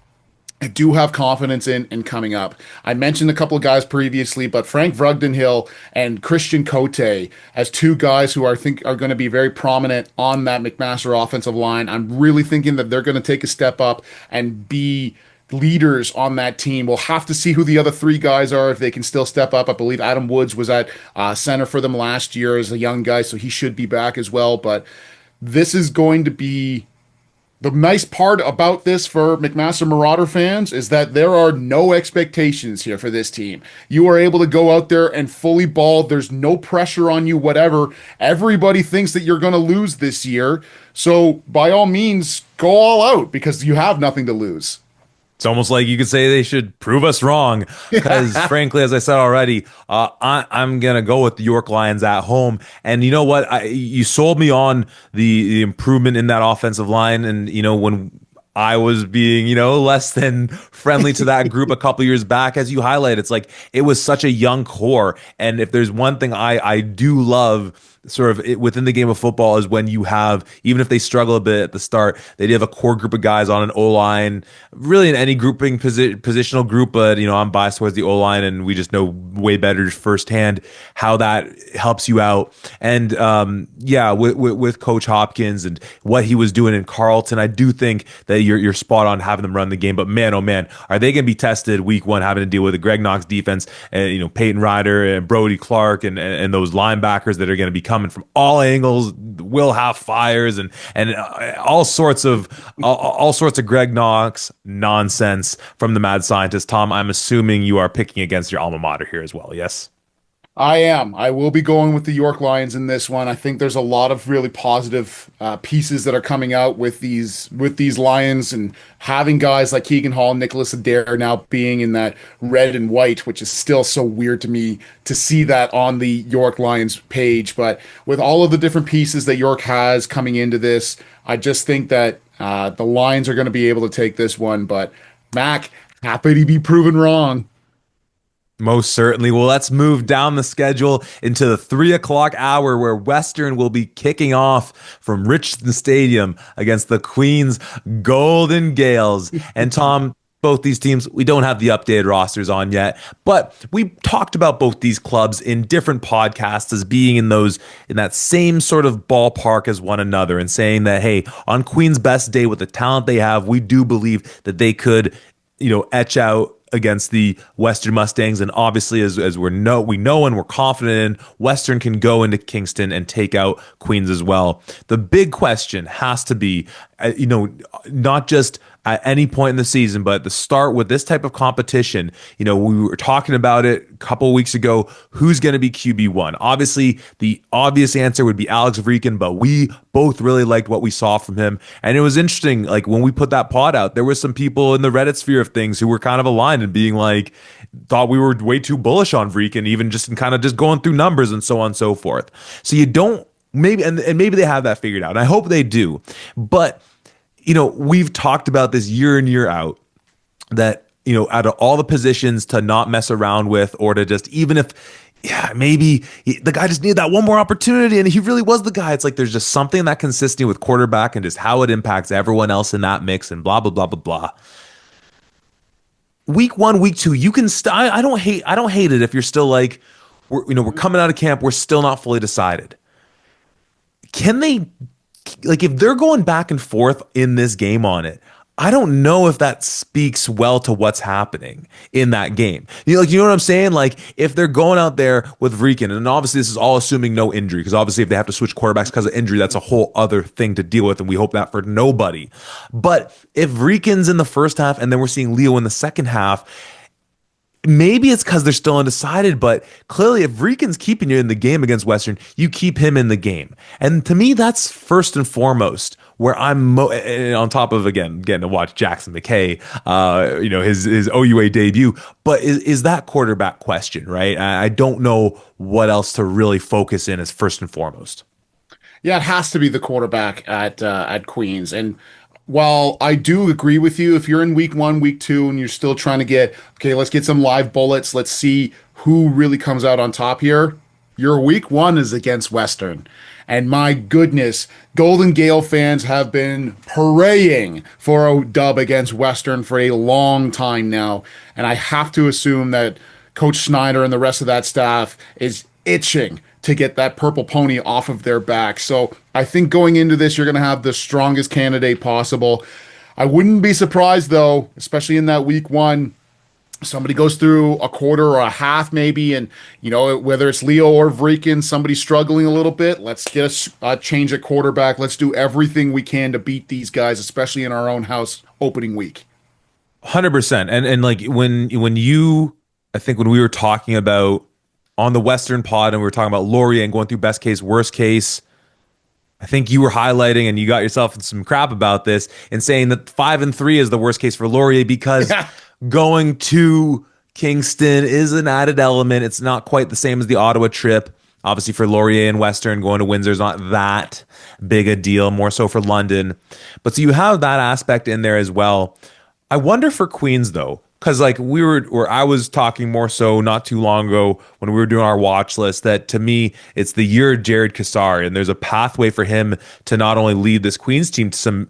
I do have confidence in coming up. I mentioned a couple of guys previously, but Frank Vrugdenhill and Christian Cote as two guys who I think are going to be very prominent on that McMaster offensive line. I'm really thinking that they're going to take a step up and be leaders on that team. We'll have to see who the other three guys are, if they can still step up. I believe Adam Woods was at center for them last year as a young guy, so he should be back as well. But this is going to be the nice part about this for McMaster Marauder fans, is that there are no expectations here for this team. You are able to go out there and fully ball. There's no pressure on you, whatever. Everybody thinks that you're going to lose this year. So by all means, go all out because you have nothing to lose. It's almost like you could say they should prove us wrong, because frankly, as I said already, I'm going to go with the York Lions at home. And you know what? You sold me on the improvement in that offensive line. And, when I was being, less than friendly to that group a couple years back, as you highlight, it's like it was such a young core. And if there's one thing I do love sort of within the game of football, is when you have, even if they struggle a bit at the start, they do have a core group of guys on an O-line, really in any grouping positional group, but I'm biased towards the O-line, and we just know way better firsthand how that helps you out. And with Coach Hopkins and what he was doing in Carleton, I do think that you're spot on having them run the game, but man, oh man, are they going to be tested week one, having to deal with the Greg Knox defense and Peyton Ryder and Brody Clark and those linebackers that are going to be coming from all angles, will have fires and all sorts of Greg Knox nonsense from the mad scientist. Tom, I'm assuming you are picking against your alma mater here as well. Yes. I am. I will be going with the York Lions in this one. I think there's a lot of really positive pieces that are coming out with these Lions, and having guys like Keegan Hall, Nicholas Adair now being in that red and white, which is still so weird to me to see that on the York Lions page. But with all of the different pieces that York has coming into this, I just think that the Lions are going to be able to take this one. But Mac, happy to be proven wrong. Most certainly. Well, let's move down the schedule into the 3 o'clock hour where Western will be kicking off from Richardson Stadium against the Queens Golden Gales. And Tom, both these teams, we don't have the updated rosters on yet, but we talked about both these clubs in different podcasts as being in that same sort of ballpark as one another, and saying that, hey, on Queens' best day with the talent they have, we do believe that they could, etch out against the Western Mustangs. And obviously, as we know and we're confident in, Western can go into Kingston and take out Queens as well. The big question has to be, not just at any point in the season, but at the start with this type of competition. We were talking about it a couple of weeks ago. Who's going to be QB1? Obviously, the obvious answer would be Alex Vreeken, but we both really liked what we saw from him. And it was interesting, like when we put that pod out, there were some people in the Reddit sphere of things who were kind of aligned and being like, thought we were way too bullish on Vreeken, even just in kind of just going through numbers and so on and so forth. So you don't, maybe, and maybe they have that figured out. And I hope they do. But we've talked about this year in, year out, that, out of all the positions to not mess around with, or to just, even if, maybe the guy just needed that one more opportunity and he really was the guy. It's like there's just something in that consistency with quarterback and just how it impacts everyone else in that mix and blah, blah, blah, blah, blah. Week one, week two, you can I don't hate it if you're still like, we're coming out of camp, we're still not fully decided. Can they, like, if they're going back and forth in this game on it, I don't know if that speaks well to what's happening in that game. You know what I'm saying? Like, if they're going out there with Vreeken, and obviously this is all assuming no injury, because obviously if they have to switch quarterbacks because of injury, that's a whole other thing to deal with, and we hope that for nobody. But if Vreeken's in the first half and then we're seeing Leo in the second half, maybe it's because they're still undecided, but clearly if Vreeken's keeping you in the game against Western, you keep him in the game. And to me, that's first and foremost where I'm on top of, again, getting to watch Jackson McKay, his OUA debut. But is that quarterback question, right? I don't know what else to really focus in as first and foremost. Yeah, it has to be the quarterback at Queens. And while I do agree with you, if you're in week one, week two, and you're still trying to let's get some live bullets. Let's see who really comes out on top here. Your week one is against Western. And my goodness, Golden Gale fans have been praying for a dub against Western for a long time now. And I have to assume that Coach Snyder and the rest of that staff is itching to get that purple pony off of their back. So I think going into this, you're going to have the strongest candidate possible. I wouldn't be surprised, though, especially in that week one, somebody goes through a quarter or a half maybe, and, whether it's Leo or Vreeken, somebody struggling a little bit, let's get a change at quarterback. Let's do everything we can to beat these guys, especially in our own house opening week. 100%. And like when we were talking about on the Western pod and we were talking about Laurier and going through best case, worst case, I think you were highlighting, and you got yourself in some crap about this, and saying that 5-3 is the worst case for Laurier because going to Kingston is an added element. It's not quite the same as the Ottawa trip. Obviously for Laurier and Western, going to Windsor is not that big a deal, more so for London. But so you have that aspect in there as well. I wonder for Queens, though, because like I was talking more so not too long ago when we were doing our watch list, that to me, it's the year of Jared Kassari, and there's a pathway for him to not only lead this Queens team to some,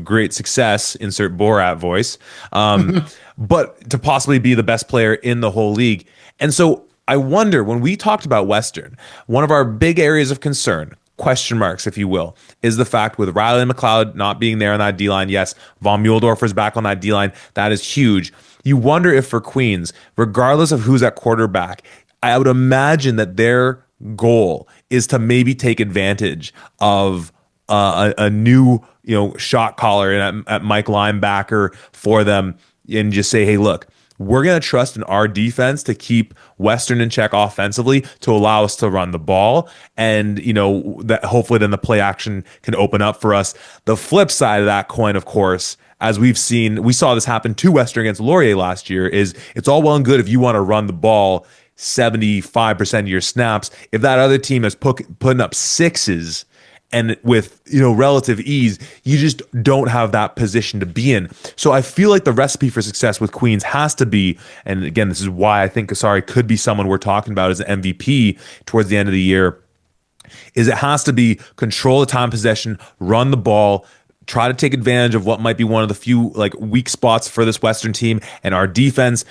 great success, insert Borat voice, but to possibly be the best player in the whole league. And so I wonder, when we talked about Western, one of our big areas of concern, question marks, if you will, is the fact with Riley McLeod not being there on that D line. Yes, Von Muhldorfer's back on that D line. That is huge. You wonder if for Queens, regardless of who's at quarterback, I would imagine that their goal is to maybe take advantage of a new shot caller at Mike linebacker for them and just say, hey, look, we're going to trust in our defense to keep Western in check offensively to allow us to run the ball. And, that hopefully then the play action can open up for us. The flip side of that coin, of course, as we saw this happen to Western against Laurier last year, is it's all well and good if you want to run the ball 75% of your snaps. If that other team is putting up sixes and with relative ease, you just don't have that position to be in. So I feel like the recipe for success with Queens has to be, and again, this is why I think Kasari could be someone we're talking about as an MVP towards the end of the year, is it has to be control the time possession, run the ball, try to take advantage of what might be one of the few weak spots for this Western team, and our defense,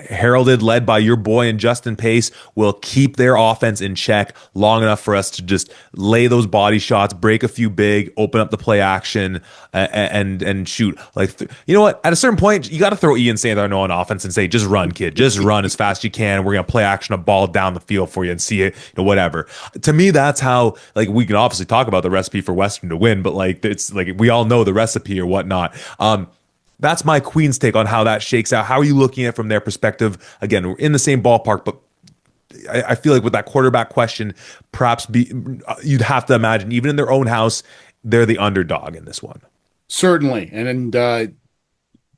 heralded, led by your boy and Justin Pace, will keep their offense in check long enough for us to just lay those body shots, break a few big, open up the play action, and shoot. You know what? At a certain point, you got to throw Ian St. Arnaud on offense and say, just run, kid. Just run as fast as you can. We're going to play action a ball down the field for you and see it, whatever. To me, that's how, we can obviously talk about the recipe for Western to win, but it's we all know the recipe or whatnot. That's my Queens take on how that shakes out. How are you looking at it from their perspective? Again, we're in the same ballpark, but I feel like with that quarterback question, perhaps you'd have to imagine, even in their own house, they're the underdog in this one. Certainly. And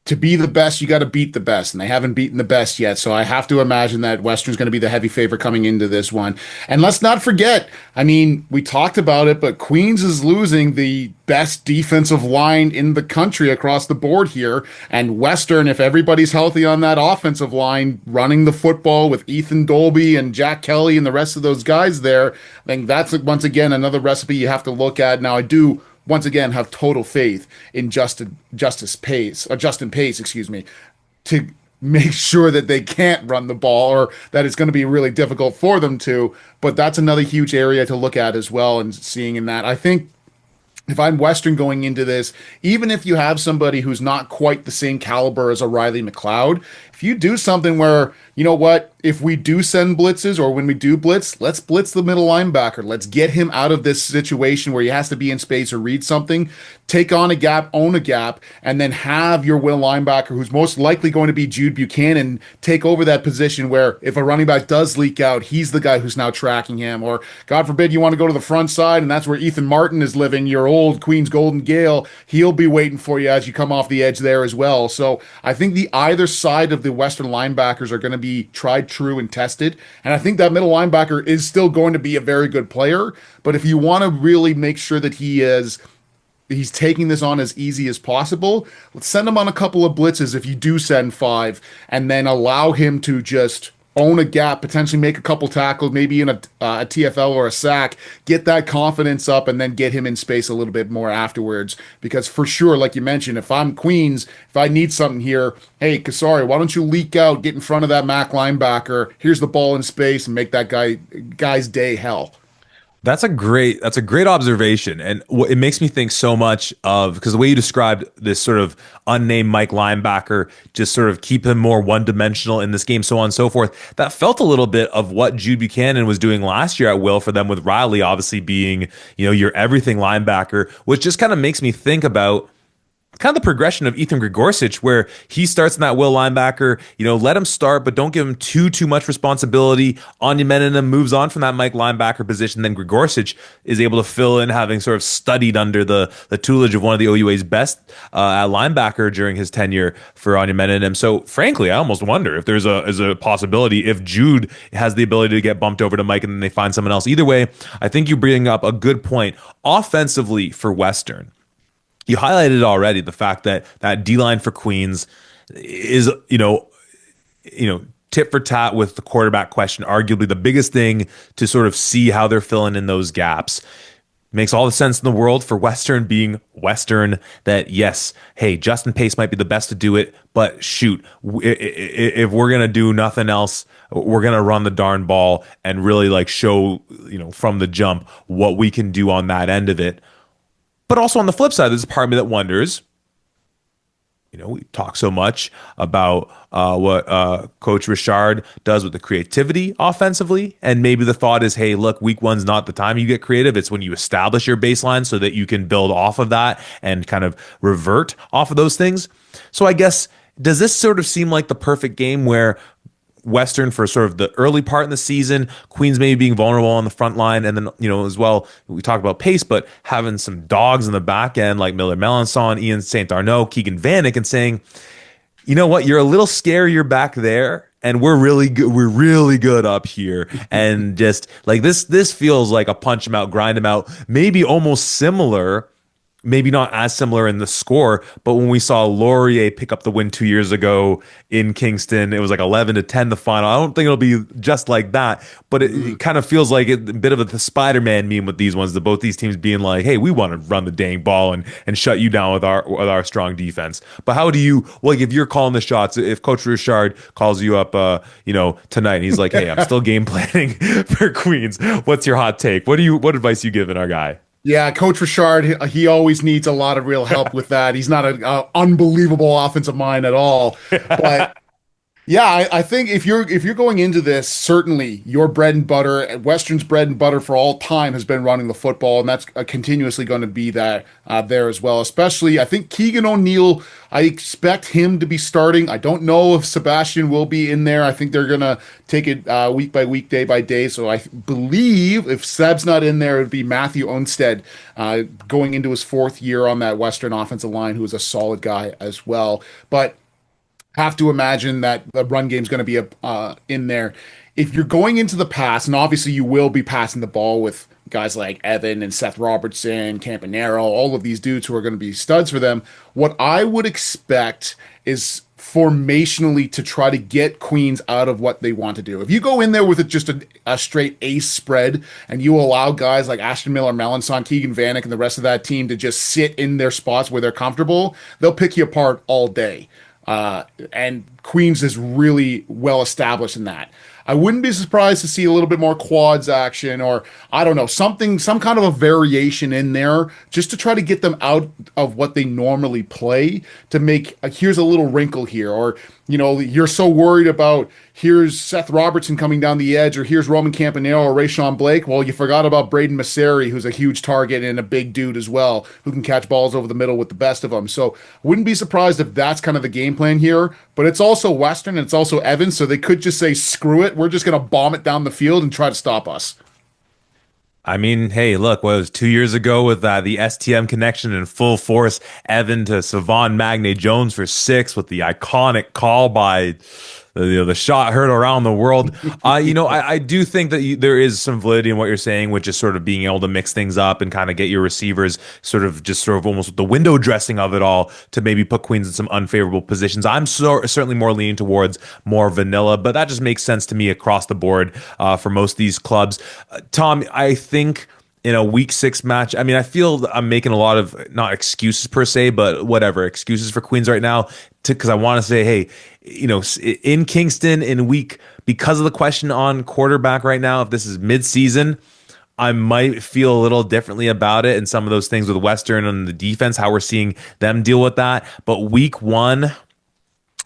to be the best, you got to beat the best, and they haven't beaten the best yet. So I have to imagine that Western's going to be the heavy favorite coming into this one. And let's not forget, we talked about it, but Queens is losing the best defensive line in the country across the board here. And Western, if everybody's healthy on that offensive line, running the football with Ethan Dolby and Jack Kelly and the rest of those guys there, I think that's once again another recipe you have to look at. Now, I do once again have total faith in Justin Pace, to make sure that they can't run the ball, or that it's going to be really difficult for them to. But that's another huge area to look at as well, and seeing in that. I think if I'm Western going into this, even if you have somebody who's not quite the same caliber as a Riley McLeod, if you do something where, if we do send blitzes, or when we do blitz, let's blitz the middle linebacker. Let's get him out of this situation where he has to be in space or read something, take on a gap, own a gap, and then have your will linebacker, who's most likely going to be Jude Buchanan, take over that position where if a running back does leak out, he's the guy who's now tracking him. Or God forbid you want to go to the front side, and that's where Ethan Martin is living, your old Queens Golden Gale. He'll be waiting for you as you come off the edge there as well. So I think the either side of the Western linebackers are going to be tried, true, and tested. And I think that middle linebacker is still going to be a very good player. But if you want to really make sure that he's taking this on as easy as possible, let's send him on a couple of blitzes if you do send 5, and then allow him to just own a gap, potentially make a couple tackles, maybe in a TFL or a sack, get that confidence up, and then get him in space a little bit more afterwards. Because for sure, like you mentioned, if I'm Queens, if I need something here, hey, Kasari, why don't you leak out, get in front of that MAC linebacker, here's the ball in space, and make that guy's day hell. That's a great observation, and it makes me think so much of, because the way you described this sort of unnamed Mike linebacker, just sort of keep him more one-dimensional in this game, so on and so forth. That felt a little bit of what Jude Buchanan was doing last year at will for them, with Riley obviously being your everything linebacker, which just kind of makes me think about kind of the progression of Ethan Gregorcic, where he starts in that will linebacker, let him start, but don't give him too much responsibility. Anya Menanem moves on from that Mike linebacker position. Then Gregorcic is able to fill in, having sort of studied under the tutelage of one of the OUA's best at linebacker during his tenure for Anya Menanem. So frankly, I almost wonder if there's a possibility if Jude has the ability to get bumped over to Mike and then they find someone else. Either way, I think you bring up a good point. Offensively for Western, you highlighted already the fact that that D-line for Queens is, tit for tat with the quarterback question, arguably the biggest thing to sort of see how they're filling in those gaps. Makes all the sense in the world for Western being Western that yes, hey, Justin Pace might be the best to do it, but shoot, if we're gonna do nothing else, we're gonna run the darn ball and really like show, from the jump what we can do on that end of it. But also on the flip side, there's a part of me that wonders, we talk so much about what Coach Richard does with the creativity offensively. And maybe the thought is, hey, look, week one's not the time you get creative. It's when you establish your baseline so that you can build off of that and kind of revert off of those things. So I guess, does this sort of seem like the perfect game where Western for sort of the early part in the season, Queens maybe being vulnerable on the front line, and then as well we talk about pace, but having some dogs in the back end like Miller Melanson, Ian St. Arnaud, Keegan Vanek, and saying, you know what, you're a little scarier back there, and we're really good. We're really good up here, and just like this feels like a punch 'em out, grind 'em out, maybe almost similar. Maybe not as similar in the score, but when we saw Laurier pick up the win 2 years ago in Kingston, it was like 11-10 the final. I don't think it'll be just like that, but it kind of feels like a bit of the Spider-Man meme with these ones, that both these teams being like, hey, we want to run the dang ball and shut you down with our strong defense. But how do you, like, if you're calling the shots, if Coach Richard calls you up tonight and he's like, hey, I'm still game planning for Queens, what's your hot take? What advice you giving our guy? Yeah, Coach Richard, he always needs a lot of real help with that. He's not an unbelievable offensive mind at all. But yeah, I think if you're going into this, certainly your bread and butter, Western's bread and butter for all time has been running the football, and that's continuously going to be that there as well. Especially, I think Keegan O'Neill, I expect him to be starting. I don't know if Sebastian will be in there. I think they're going to take it week by week, day by day. So I believe if Seb's not in there, it would be Matthew Onstead going into his fourth year on that Western offensive line, who is a solid guy as well. But have to imagine that the run game is going to be in there. If you're going into the pass, and obviously you will be passing the ball with guys like Evan and Seth Robertson, Campanero, all of these dudes who are going to be studs for them, what I would expect is formationally to try to get Queens out of what they want to do. If you go in there with just a straight ace spread and you allow guys like Ashton Miller, Melanson, Keegan Vanek, and the rest of that team to just sit in their spots where they're comfortable, they'll pick you apart all day. And Queens is really well established in that. I wouldn't be surprised to see a little bit more quads action, or I don't know, some kind of a variation in there just to try to get them out of what they normally play, to make here's a little wrinkle here, or you're so worried about here's Seth Robertson coming down the edge, or here's Roman Campanaro or Rayshawn Blake. Well, you forgot about Braden Masseri, who's a huge target and a big dude as well, who can catch balls over the middle with the best of them. So wouldn't be surprised if that's kind of the game plan here. But it's also Western and it's also Evans, so they could just say, screw it, we're just going to bomb it down the field and try to stop us. I mean, hey, look, what was 2 years ago with the STM connection in full force, Evan to Savon Magne Jones for 6 with the iconic call by the shot heard around the world. I do think that there is some validity in what you're saying, which is sort of being able to mix things up and kind of get your receivers sort of almost with the window dressing of it all to maybe put Queens in some unfavorable positions. I'm certainly more leaning towards more vanilla, but that just makes sense to me across the board for most of these clubs. Tom, I think in a week 6 match, I mean, I feel I'm making a lot of not excuses per se, but whatever excuses for Queens right now, because I want to say, hey, in Kingston in week, because of the question on quarterback right now, if this is mid-season, I might feel a little differently about it, and some of those things with Western and the defense, how we're seeing them deal with that. But week 1,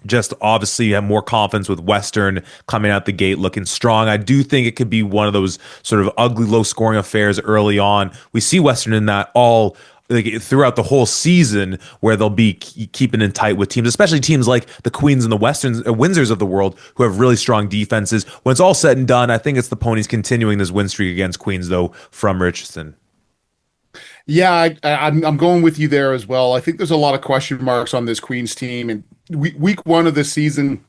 just obviously have more confidence with Western coming out the gate looking strong. I do think it could be one of those sort of ugly, low-scoring affairs early on. We see Western in that all throughout the whole season, where they'll be keeping in tight with teams, especially teams like the Queens and the Windsors of the world, who have really strong defenses. When it's all said and done, I think it's the Ponies continuing this win streak against Queens, though, from Richardson. Yeah, I'm going with you there as well. I think there's a lot of question marks on this Queens team, and week 1 of the season,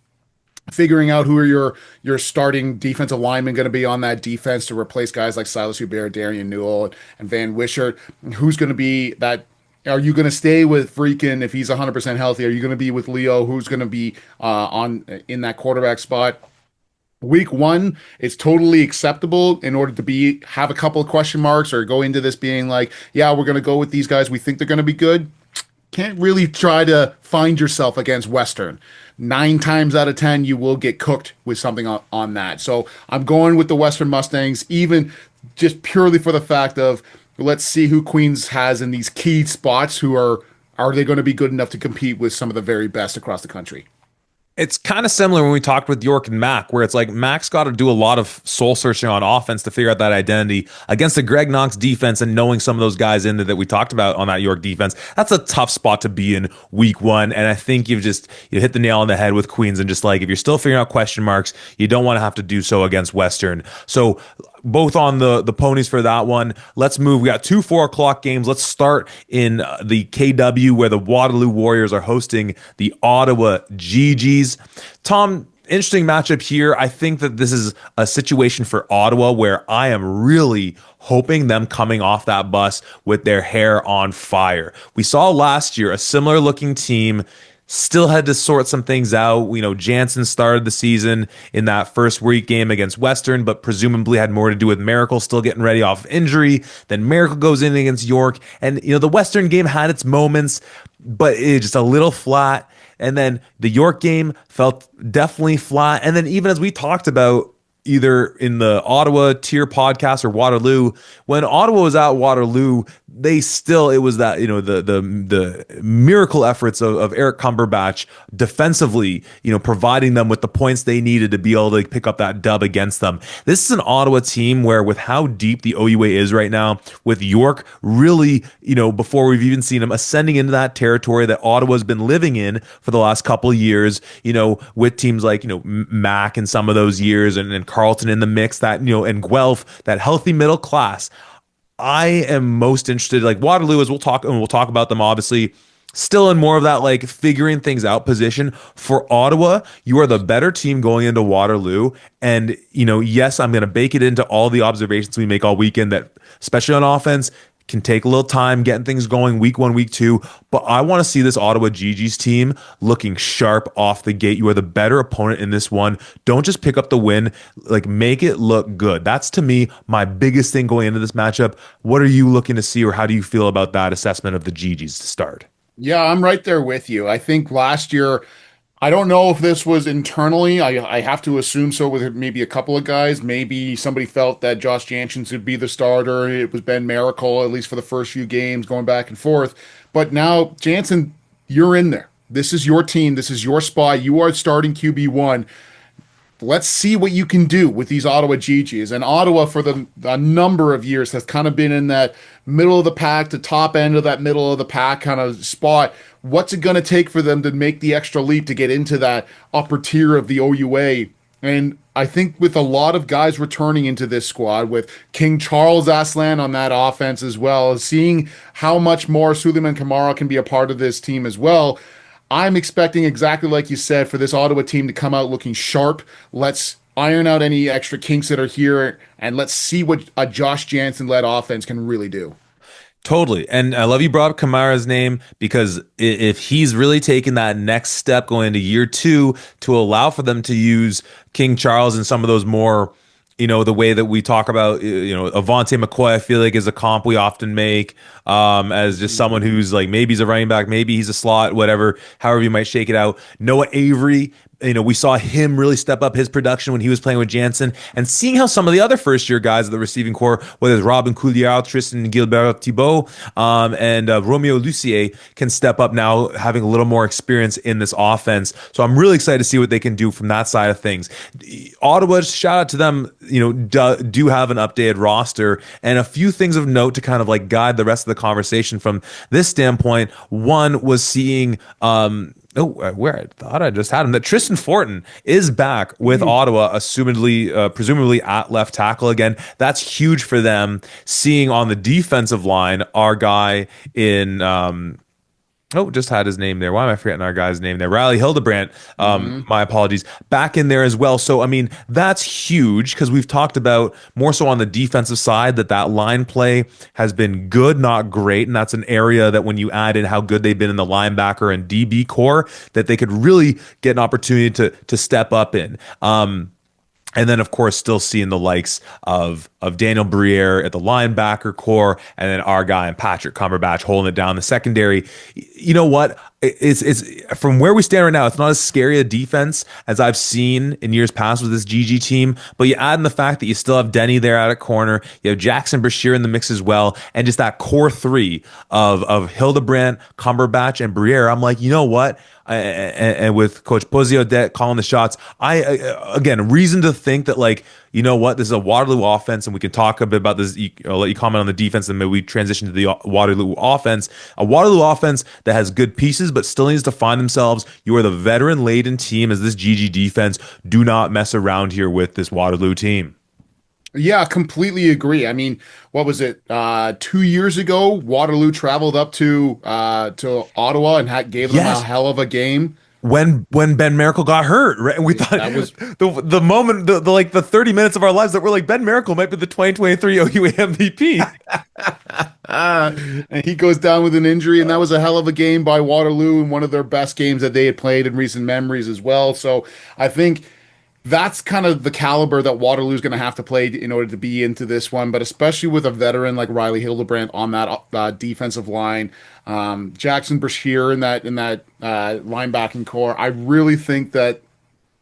figuring out who are your starting defensive linemen going to be on that defense to replace guys like Silas Hubert, Darian Newell, and Van Wishart. Who's going to be that? Are you going to stay with Freakin if he's 100% healthy? Are you going to be with Leo? Who's going to be in that quarterback spot? Week one is totally acceptable in order to be have a couple of question marks or go into this being like, yeah, we're going to go with these guys. We think they're going to be good. Can't really try to find yourself against Western. 9 times out of 10, you will get cooked with something on that. So I'm going with the Western Mustangs, even just purely for the fact of let's see who Queens has in these key spots. Are they going to be good enough to compete with some of the very best across the country? It's kind of similar when we talked with York and Mac, where it's like Mac's got to do a lot of soul searching on offense to figure out that identity against the Greg Knox defense and knowing some of those guys in there that we talked about on that York defense. That's a tough spot to be in week one. And I think you hit the nail on the head with Queens and just like if you're still figuring out question marks, you don't want to have to do so against Western. So both on the ponies for that one. Let's move. We got 2 4 o'clock games. Let's start in the KW where the Waterloo Warriors are hosting the Ottawa GGs. Tom, interesting matchup here. I think that this is a situation for Ottawa where I am really hoping them coming off that bus with their hair on fire. We saw last year a similar looking team still had to sort some things out. Jansen started the season in that first week game against Western, but presumably had more to do with Miracle still getting ready off injury. Then Miracle goes in against York. And, the Western game had its moments, but it just a little flat. And then the York game felt definitely flat. And then even as we talked about, either in the Ottawa tier podcast or Waterloo, when Ottawa was at Waterloo, it was that, the miracle efforts of Eric Cumberbatch defensively, providing them with the points they needed to be able to pick up that dub against them. This is an Ottawa team where with how deep the OUA is right now, with York really, before we've even seen them ascending into that territory that Ottawa's been living in for the last couple of years, with teams like, Mac in some of those years and Carleton in the mix, that, and Guelph, that healthy middle class. I am most interested, like Waterloo, as we'll talk about them obviously, still in more of that like figuring things out position. For Ottawa, you are the better team going into Waterloo. And, yes, I'm going to bake it into all the observations we make all weekend that, especially on offense, can take a little time getting things going week one, week two. But I want to see this Ottawa GG's team looking sharp off the gate. You are the better opponent in this one. Don't just pick up the win, like make it look good. That's to me my biggest thing going into this matchup. What are you looking to see, or how do you feel about that assessment of the GG's to start? Yeah, I'm right there with you. I think last year, I don't know if this was internally. I have to assume so with maybe a couple of guys. Maybe somebody felt that Josh Jansen should be the starter. It was Ben Miracle, at least for the first few games, going back and forth. But now, Jansen, you're in there. This is your team. This is your spot. You are starting QB1. Let's see what you can do with these Ottawa GGs. And Ottawa, for a number of years, has kind of been in that middle of the pack to top end of that middle of the pack kind of spot. What's it going to take for them to make the extra leap to get into that upper tier of the OUA? And I think with a lot of guys returning into this squad, with King Charles Aslan on that offense as well, seeing how much more Suleiman Kamara can be a part of this team as well, I'm expecting exactly like you said for this Ottawa team to come out looking sharp. Let's iron out any extra kinks that are here, and let's see what a Josh Jansen-led offense can really do. Totally. And I love you brought up Kamara's name, because if he's really taken that next step going into year two to allow for them to use King Charles and some of those more, the way that we talk about, Avante McCoy, I feel like is a comp we often make as just someone who's like, maybe he's a running back, maybe he's a slot, whatever, however you might shake it out. Noah Avery, we saw him really step up his production when he was playing with Jansen, and seeing how some of the other first year guys of the receiving core, whether it's Robin Couliard, Tristan Gilbert Thibault, and Romeo Lucier, can step up now, having a little more experience in this offense. So I'm really excited to see what they can do from that side of things. Ottawa, shout out to them, do have an updated roster, and a few things of note to kind of like guide the rest of the conversation from this standpoint. One was seeing where I thought I just had him, that Tristan Fortin is back with Ottawa, presumably at left tackle again. That's huge for them. Seeing on the defensive line, our guy in just had his name there. Why am I forgetting our guy's name there? Riley Hildebrandt. My apologies. Back in there as well. So, I mean, that's huge, because we've talked about more so on the defensive side that line play has been good, not great. And that's an area that when you add in how good they've been in the linebacker and DB core, that they could really get an opportunity to step up in. And then, of course, still seeing the likes of Daniel Briere at the linebacker core, and then our guy and Patrick Cumberbatch holding it down the secondary. You know what? It's from where we stand right now. It's not as scary a defense as I've seen in years past with this GG team. But you add in the fact that you still have Denny there at a corner, you have Jackson Brashear in the mix as well, and just that core three of Hildebrandt, Cumberbatch, and Briere. I'm like, you know what? And with Coach Poziodet calling the shots, again, reason to think that, like, you know what, this is a Waterloo offense, and we can talk a bit about this. I'll let you comment on the defense, and maybe we transition to the Waterloo offense. A Waterloo offense that has good pieces, but still needs to find themselves. You are the veteran-laden team as this GG defense. Do not mess around here with this Waterloo team. Yeah, completely agree. I mean, what was it? 2 years ago, Waterloo traveled up to Ottawa and gave them a Yes. hell of a game. When Ben Miracle got hurt, right? And we thought That was the moment, the like the 30 minutes of our lives that we're like, Ben Miracle might be the 2023 OUA MVP. and he goes down with an injury, and that was a hell of a game by Waterloo and one of their best games that they had played in recent memories as well. So I think that's kind of the caliber that Waterloo's going to have to play in order to be into this one, but especially with a veteran like Riley Hildebrandt on that defensive line, Jackson Brashear in that linebacking core. I really think that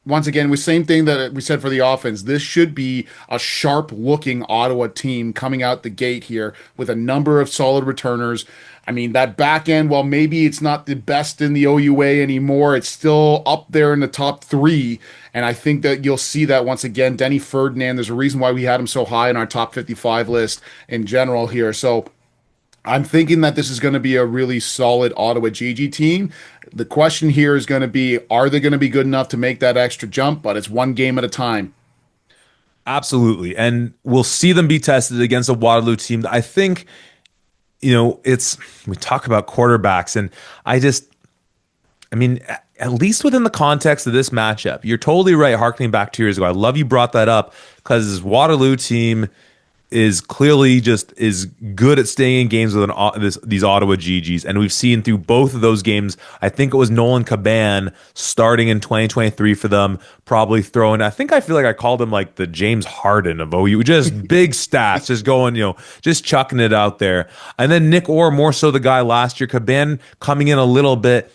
once again, with same thing that we said for the offense, this should be a sharp-looking Ottawa team coming out the gate here with a number of solid returners. I mean, that back end, while maybe it's not the best in the OUA anymore, it's still up there in the top three. And I think that you'll see that once again. Denny Ferdinand, there's a reason why we had him so high in our top 55 list in general here. So I'm thinking that this is going to be a really solid Ottawa GG team. The question here is going to be, are they going to be good enough to make that extra jump? But it's one game at a time. Absolutely. And we'll see them be tested against a Waterloo team that I think, we talk about quarterbacks, and I mean, at least within the context of this matchup, you're totally right. Harkening back 2 years ago, I love you brought that up because this Waterloo team is clearly just is good at staying in games with these Ottawa GGs, and we've seen through both of those games. I think it was Nolan Caban starting in 2023 for them, probably throwing. I feel like I called him like the James Harden of OU, just big stats, just going, just chucking it out there. And then Nick Orr, more so the guy last year. Caban coming in a little bit.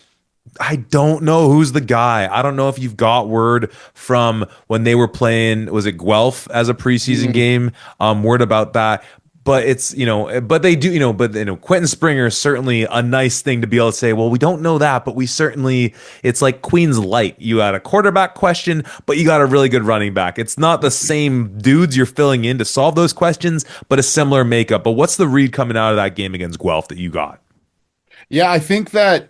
I don't know who's the guy. I don't know if you've got word from when they were playing, was it Guelph as a preseason game? Word about that. But it's, but they do, Quentin Springer is certainly a nice thing to be able to say, well, we don't know that, but it's like Queens Light. You had a quarterback question, but you got a really good running back. It's not the same dudes you're filling in to solve those questions, but a similar makeup. But what's the read coming out of that game against Guelph that you got? Yeah, I think that,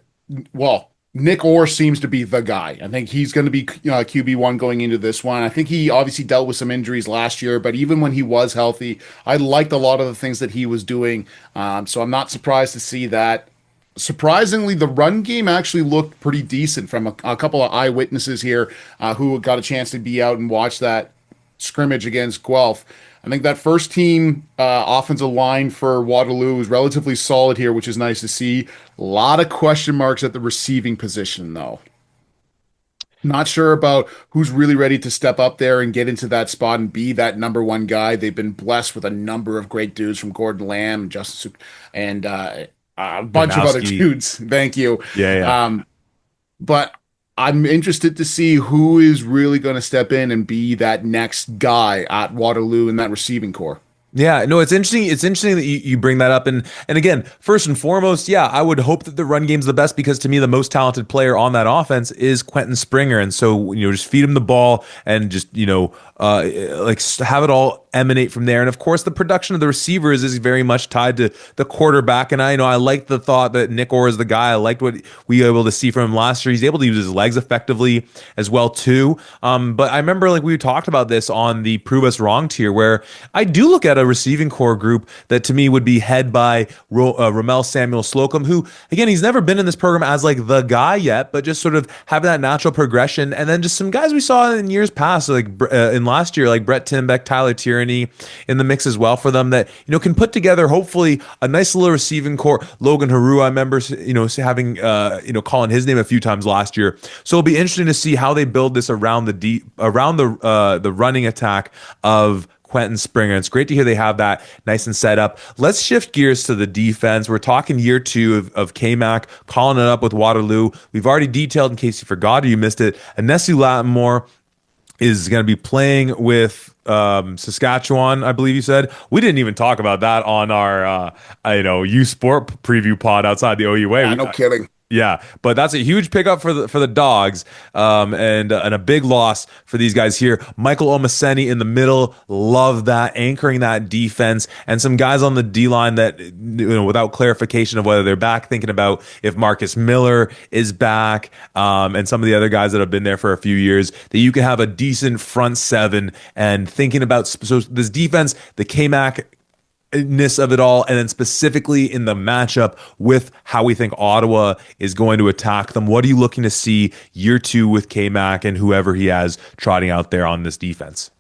well, Nick Orr seems to be the guy. I think he's going to be QB1 going into this one. I think he obviously dealt with some injuries last year, but even when he was healthy, I liked a lot of the things that he was doing. So I'm not surprised to see that. Surprisingly, the run game actually looked pretty decent from a couple of eyewitnesses here who got a chance to be out and watch that scrimmage against Guelph. I think that first team offensive line for Waterloo is relatively solid here, which is nice to see. A lot of question marks at the receiving position, though. Not sure about who's really ready to step up there and get into that spot and be that number one guy. They've been blessed with a number of great dudes from Gordon Lamb and Justice and a bunch of other dudes. Thank you. Yeah. But I'm interested to see who is really going to step in and be that next guy at Waterloo in that receiving core. Yeah, no, it's interesting. It's interesting that you bring that up. And again, first and foremost, yeah, I would hope that the run game's the best because to me, the most talented player on that offense is Quentin Springer. And so, just feed him the ball and just, have it all emanate from there. And of course, the production of the receivers is very much tied to the quarterback. And I like the thought that Nick Orr is the guy. I liked what we were able to see from him last year. He's able to use his legs effectively as well too. But I remember we talked about this on the Prove Us Wrong tier, where I do look at a receiving core group that to me would be head by Ramel Samuel Slocum, who again, he's never been in this program as like the guy yet, but just sort of having that natural progression. And then just some guys we saw in years past, like in in last year, like Brett Timbeck, Tyler Tierney in the mix as well for them that, can put together hopefully a nice little receiving core. Logan Haru, I remember, having, calling his name a few times last year. So it'll be interesting to see how they build this around the running attack of Quentin Springer. It's great to hear they have that nice and set up. Let's shift gears to the defense. We're talking year 2 of K-Mac, calling it up with Waterloo. We've already detailed, in case you forgot or you missed it, Anesu Lattimore is going to be playing with Saskatchewan, I believe you said. We didn't even talk about that on our U Sport preview pod outside the OUA. Yeah, no kidding. Yeah, but that's a huge pickup for the Dogs, and a big loss for these guys here. Michael Omaseni in the middle, love that, anchoring that defense, and some guys on the D line that, without clarification of whether they're back, thinking about if Marcus Miller is back, and some of the other guys that have been there for a few years, that you can have a decent front seven. And thinking about so this defense, the K-Mac ness of it all, and then specifically in the matchup with how we think Ottawa is going to attack them. What are you looking to see year 2 with K-Mac and whoever he has trotting out there on this defense?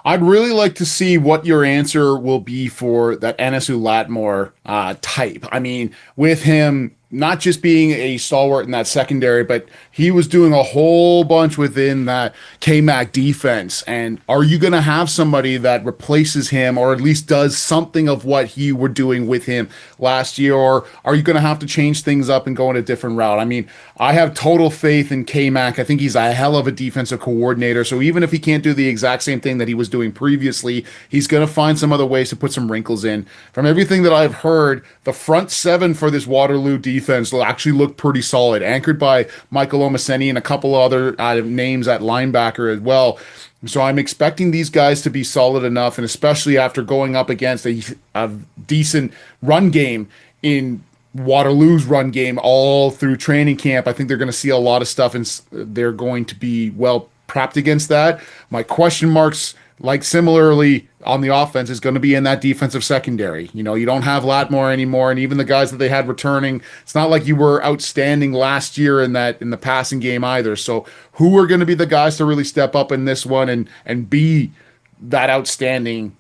I'd really like to see what your answer will be for that Anesu Lattimore type. I mean, with him not just being a stalwart in that secondary, but he was doing a whole bunch within that K-Mac defense. And are you going to have somebody that replaces him, or at least does something of what you were doing with him last year? Or are you going to have to change things up and go in a different route? I mean, I have total faith in K-Mac. I think he's a hell of a defensive coordinator. So even if he can't do the exact same thing that he was doing previously, he's going to find some other ways to put some wrinkles in. From everything that I've heard, the front seven for this Waterloo defense will actually look pretty solid, anchored by Michael Omaseni and a couple other names at linebacker as well. So I'm expecting these guys to be solid enough, and especially after going up against a decent run game in Waterloo's run game all through training camp, I think they're going to see a lot of stuff, and they're going to be well prepped against that. My question marks, like similarly on the offense, is going to be in that defensive secondary. You don't have Lattimore anymore, and even the guys that they had returning, it's not like you were outstanding last year in the passing game either. So who are going to be the guys to really step up in this one and be that outstanding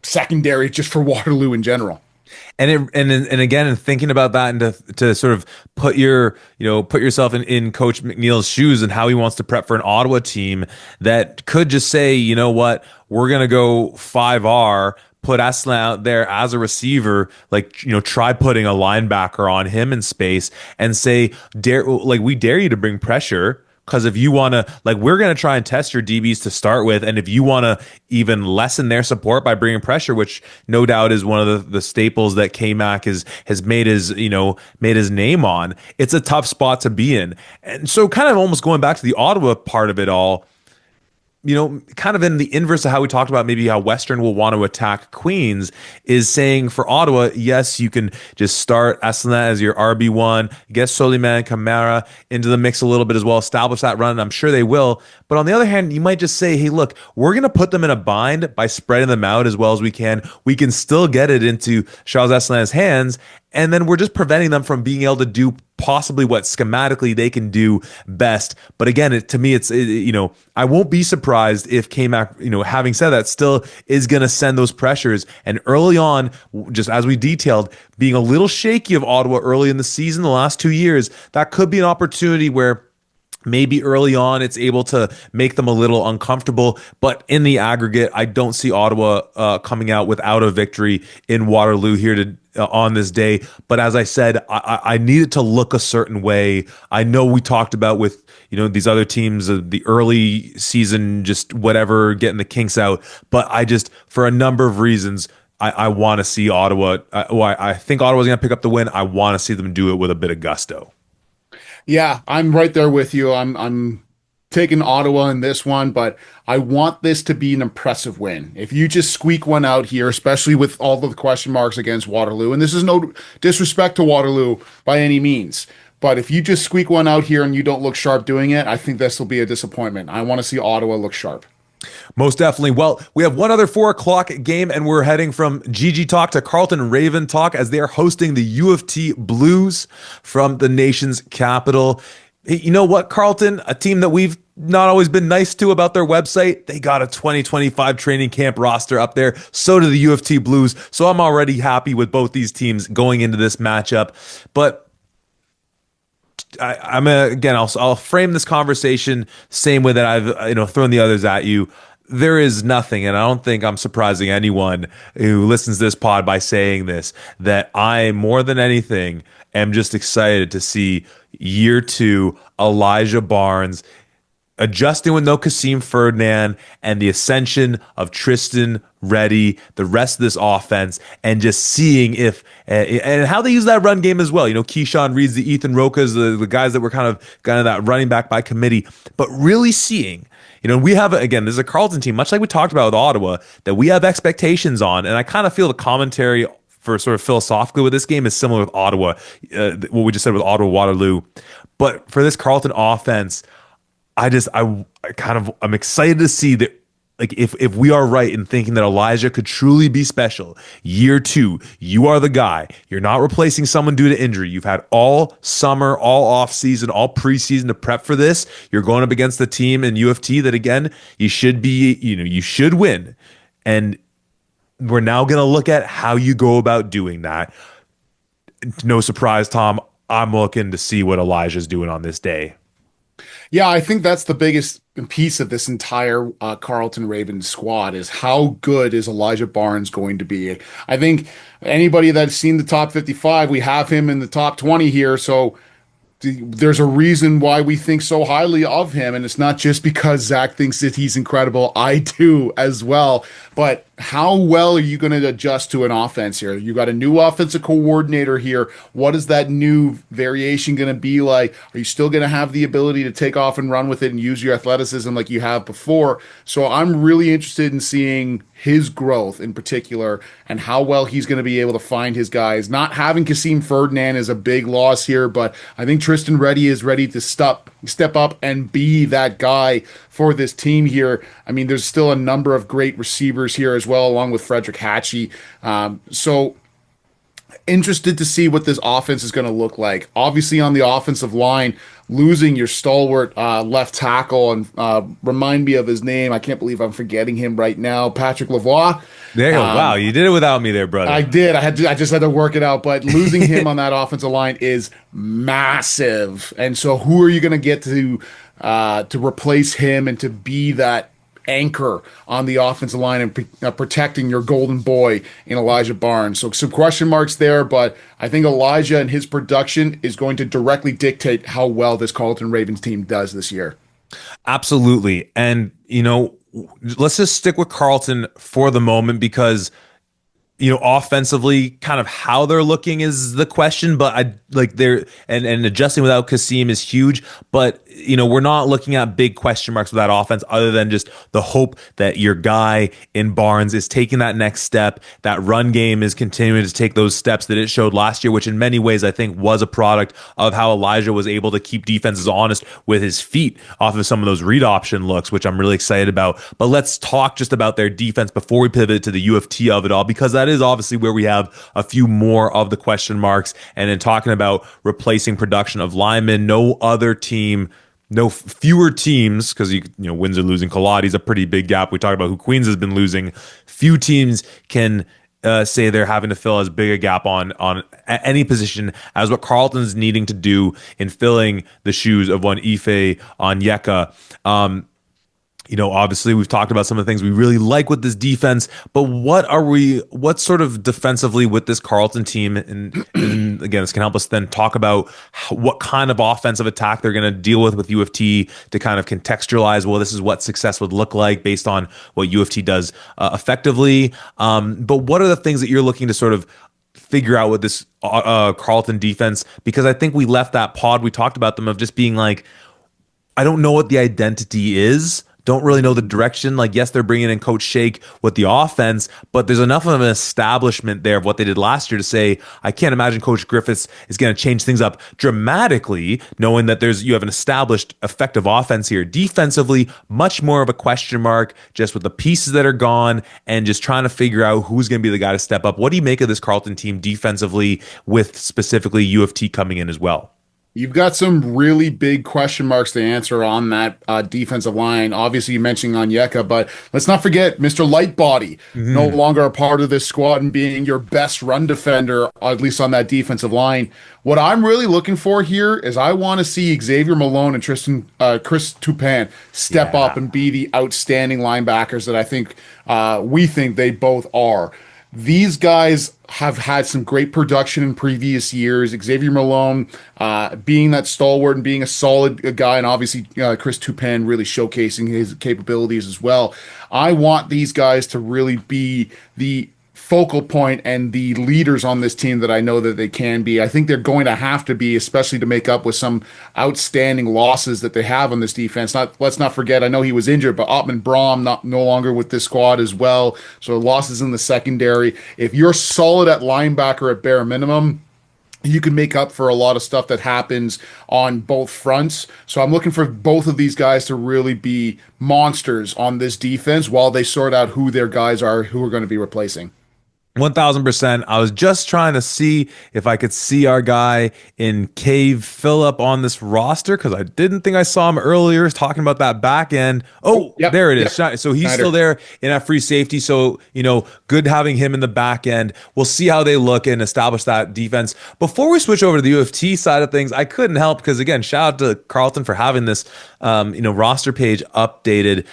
secondary just for Waterloo in general? And again, in thinking about that, and to sort of put yourself in Coach McNeil's shoes and how he wants to prep for an Ottawa team that could just say, you know what, we're gonna go 5R, put Aslan out there as a receiver, try putting a linebacker on him in space and say, we dare you to bring pressure. Because if you want to, we're going to try and test your DBs to start with. And if you want to even lessen their support by bringing pressure, which no doubt is one of the staples that K-Mac has made his name on, it's a tough spot to be in. And so kind of almost going back to the Ottawa part of it all, kind of in the inverse of how we talked about maybe how Western will want to attack Queens, is saying for Ottawa, yes, you can just start Asselin as your RB1, get Soliman Kamara into the mix a little bit as well, establish that run, and I'm sure they will. But on the other hand, you might just say, hey, look, we're going to put them in a bind by spreading them out as well as we can. We can still get it into Charles Asselin's hands, and then we're just preventing them from being able to do possibly what schematically they can do best. But again, to me, I won't be surprised if K-Mac, having said that, still is going to send those pressures. And early on, just as we detailed, being a little shaky of Ottawa early in the season, the last 2 years, that could be an opportunity where maybe early on it's able to make them a little uncomfortable, but in the aggregate, I don't see Ottawa coming out without a victory in Waterloo here on this day. But as I said, I need it to look a certain way. I know we talked about with these other teams, the early season, just whatever, getting the kinks out. But I just, for a number of reasons, I want to see Ottawa. I think Ottawa's going to pick up the win. I want to see them do it with a bit of gusto. Yeah, I'm right there with you. I'm taking Ottawa in this one, but I want this to be an impressive win. If you just squeak one out here, especially with all of the question marks against Waterloo, and this is no disrespect to Waterloo by any means, but if you just squeak one out here and you don't look sharp doing it, I think this will be a disappointment. I want to see Ottawa look sharp. Most definitely. Well, we have one other 4:00 game, and we're heading from GG Talk to Carleton Raven Talk as they are hosting the U of T Blues from the nation's capital. Hey, you know what, Carleton? A team that we've not always been nice to about their website. They got a 2025 training camp roster up there. So do the U of T Blues. So I'm already happy with both these teams going into this matchup. But I'm again, I'll frame this conversation same way that I've thrown the others at you. There is nothing, and I don't think I'm surprising anyone who listens to this pod by saying this, that I more than anything am just excited to see year two Elijah Barnes adjusting with no Kasim Ferdinand and the ascension of Tristan Reddy, the rest of this offense, and just seeing if and how they use that run game as well. Keyshawn Reed's, the Ethan Rokas, the guys that were kind of that running back by committee, but really seeing. We have, again, this is a Carleton team, much like we talked about with Ottawa, that we have expectations on. And I kind of feel the commentary for sort of philosophically with this game is similar with Ottawa, what we just said with Ottawa Waterloo. But for this Carleton offense, I'm excited to see that, like, if we are right in thinking that Elijah could truly be special, year two, you are the guy. You're not replacing someone due to injury. You've had all summer, all off season, all preseason to prep for this. You're going up against the team in U of T that, again, you should win. And we're now going to look at how you go about doing that. No surprise, Tom, I'm looking to see what Elijah's doing on this day. Yeah, I think that's the biggest piece of this entire Carleton Ravens squad is how good is Elijah Barnes going to be. I think anybody that's seen the top 55, we have him in the top 20 here. So there's a reason why we think so highly of him. And it's not just because Zach thinks that he's incredible. I do as well. But how well are you going to adjust to an offense here? You got a new offensive coordinator here. What is that new variation going to be like? Are you still going to have the ability to take off and run with it and use your athleticism like you have before? So I'm really interested in seeing his growth in particular and how well he's going to be able to find his guys. Not having Kasim Ferdinand is a big loss here, but I think Tristan Reddy is ready to step up and be that guy for this team here. I mean, there's still a number of great receivers here as well, along with Frederick Hatchie. So interested to see what this offense is going to look like. Obviously, on the offensive line, losing your stalwart left tackle, and remind me of his name. I can't believe I'm forgetting him right now. Patrick Lavoie. There you go. Wow, you did it without me there, brother. I did. I just had to work it out. But losing him on that offensive line is massive. And so, who are you going to get to replace him and to be that anchor on the offensive line and protecting your golden boy in Elijah Barnes? So some question marks there, but I think Elijah and his production is going to directly dictate how well this Carleton Ravens team does this year. Absolutely. And, let's just stick with Carleton for the moment because offensively, kind of how they're looking is the question, but I like they're and adjusting without Kasim is huge, but we're not looking at big question marks with that offense other than just the hope that your guy in Barnes is taking that next step, that run game is continuing to take those steps that it showed last year, which in many ways I think was a product of how Elijah was able to keep defenses honest with his feet off of some of those read option looks, which I'm really excited about. But let's talk just about their defense before we pivot to the U of T of it all, because that is obviously where we have a few more of the question marks. And in talking about replacing production of linemen, no fewer teams, because Windsor losing Colati's a pretty big gap. We talked about who Queens has been losing. Few teams can say they're having to fill as big a gap on any position as what Carleton's needing to do in filling the shoes of one Ife Onyeka. Obviously we've talked about some of the things we really like with this defense, but what sort of defensively with this Carleton team? And again, this can help us then talk about what kind of offensive attack they're going to deal with U of T to kind of contextualize, well, this is what success would look like based on what U of T does effectively. But what are the things that you're looking to sort of figure out with this Carleton defense? Because I think we left that pod, we talked about them of just being like, I don't know what the identity is. Don't really know the direction. Like, yes, they're bringing in Coach Shake with the offense, but there's enough of an establishment there of what they did last year to say, I can't imagine Coach Griffiths is going to change things up dramatically, knowing that you have an established, effective offense here. Defensively, much more of a question mark, just with the pieces that are gone and just trying to figure out who's going to be the guy to step up. What do you make of this Carleton team defensively with specifically U of T coming in as well? You've got some really big question marks to answer on that defensive line. Obviously, you mentioned Onyeka, but let's not forget Mr. Lightbody, no Mhm. longer a part of this squad and being your best run defender, at least on that defensive line. What I'm really looking for here is I want to see Xavier Malone and Chris Tupan step up Yeah. and be the outstanding linebackers that I think we think they both are. These guys have had some great production in previous years. Xavier Malone, being that stalwart and being a solid guy, and obviously Chris Tupan really showcasing his capabilities as well. I want these guys to really be the focal point and the leaders on this team that I know that they can be. I think they're going to have to be, especially to make up with some outstanding losses that they have on this defense. Let's not forget, I know he was injured, but Ottman Braum no longer with this squad as well. So losses in the secondary. If you're solid at linebacker at bare minimum, you can make up for a lot of stuff that happens on both fronts. So I'm looking for both of these guys to really be monsters on this defense while they sort out who their guys are, who are going to be replacing. 1000%. I was just trying to see if I could see our guy in Cave Phillip on this roster because I didn't think I saw him earlier talking about that back end. Oh, Oh, yep, there it is. yep. So he's still Schneider. there in that free safety. So, good having him in the back end. We'll see how they look and establish that defense. Before we switch over to the UFT side of things, I couldn't help because, again, shout out to Carlton for having this, roster page updated.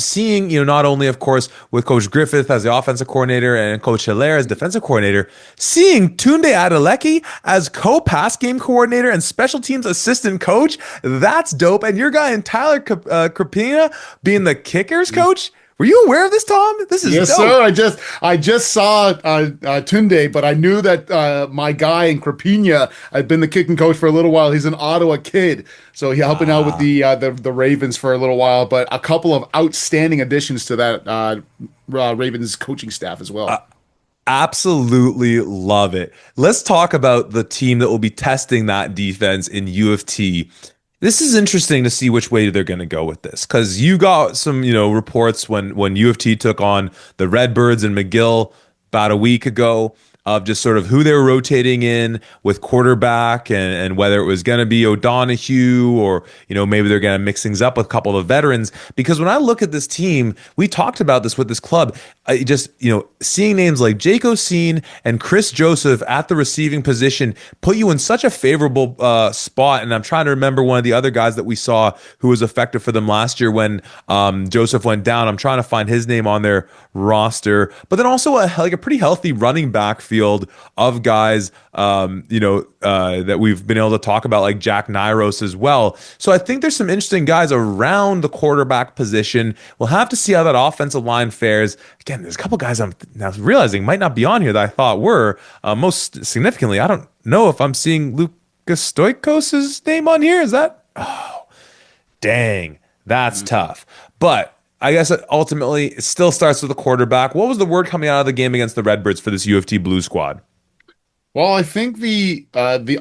Seeing, not only, of course, with Coach Griffith as the offensive coordinator and Coach Hilaire as defensive coordinator, seeing Tunde Adeleke as co-pass game coordinator and special teams assistant coach, that's dope. And your guy in Tyler Krapina being the kickers coach. Were you aware of this, Tom? This is Yes, dope. sir. I just saw Tunde, but I knew that my guy in Crapina had been the kicking coach for a little while. He's an Ottawa kid, so he helping out with Ah. the Ravens for a little while. But a couple of outstanding additions to that Ravens coaching staff as well. Absolutely love it. Let's talk about the team that will be testing that defense in UFT. This is interesting to see which way they're going to go with this because you got some, reports when UFT took on the Redbirds and McGill about a week ago of just sort of who they were rotating in with quarterback and whether it was going to be O'Donohue or, maybe they're going to mix things up with a couple of veterans. Because when I look at this team, we talked about this with this club. I just, seeing names like Jake Oseen and Chris Joseph at the receiving position put you in such a favorable spot. And I'm trying to remember one of the other guys that we saw who was effective for them last year when Joseph went down. I'm trying to find his name on their roster, but then also a pretty healthy running back field of guys, that we've been able to talk about, like Jack Nyros as well. So I think there's some interesting guys around the quarterback position. We'll have to see how that offensive line fares. Again, there's a couple guys I'm now realizing might not be on here that I thought were. Most significantly, I don't know if I'm seeing Lucas Stoikos' name on here. Is that? Oh, dang, that's tough. But I guess ultimately it still starts with the quarterback. What was the word coming out of the game against the Redbirds for this UFT Blue squad? Well, I think the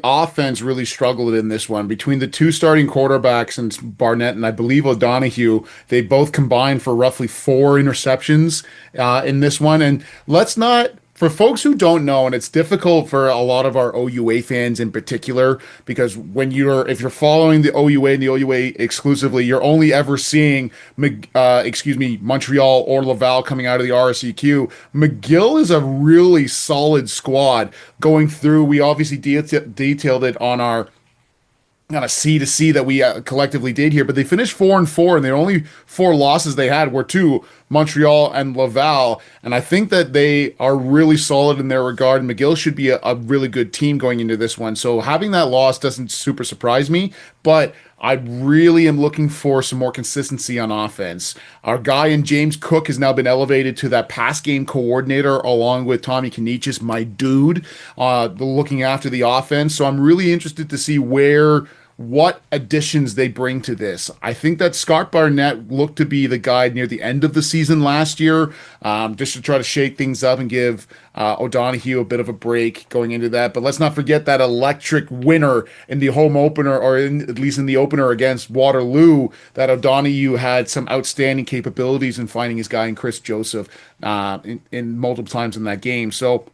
offense really struggled in this one between the two starting quarterbacks and Barnett and I believe O'Donohue. They both combined for roughly 4 interceptions in this one. And let's not. For folks who don't know, and it's difficult for a lot of our OUA fans in particular, because if you're following the OUA and the OUA exclusively, you're only ever seeing Montreal or Laval coming out of the RSEQ. McGill is a really solid squad going through. We obviously detailed it on our kind of C to C that we collectively did here, but they finished 4-4, and the only four losses they had were to Montreal and Laval. And I think that they are really solid in their regard. And McGill should be a really good team going into this one. So having that loss doesn't super surprise me, but I really am looking for some more consistency on offense. Our guy in James Cook has now been elevated to that pass game coordinator along with Tommy Kanichis, my dude, looking after the offense. So I'm really interested to see what additions they bring to this. I think that Scott Barnett looked to be the guy near the end of the season last year, just to try to shake things up and give O'Donohue a bit of a break going into that. But let's not forget that electric winner in the home opener, or at least in the opener against Waterloo, that O'Donohue had some outstanding capabilities in finding his guy in Chris Joseph in multiple times in that game. So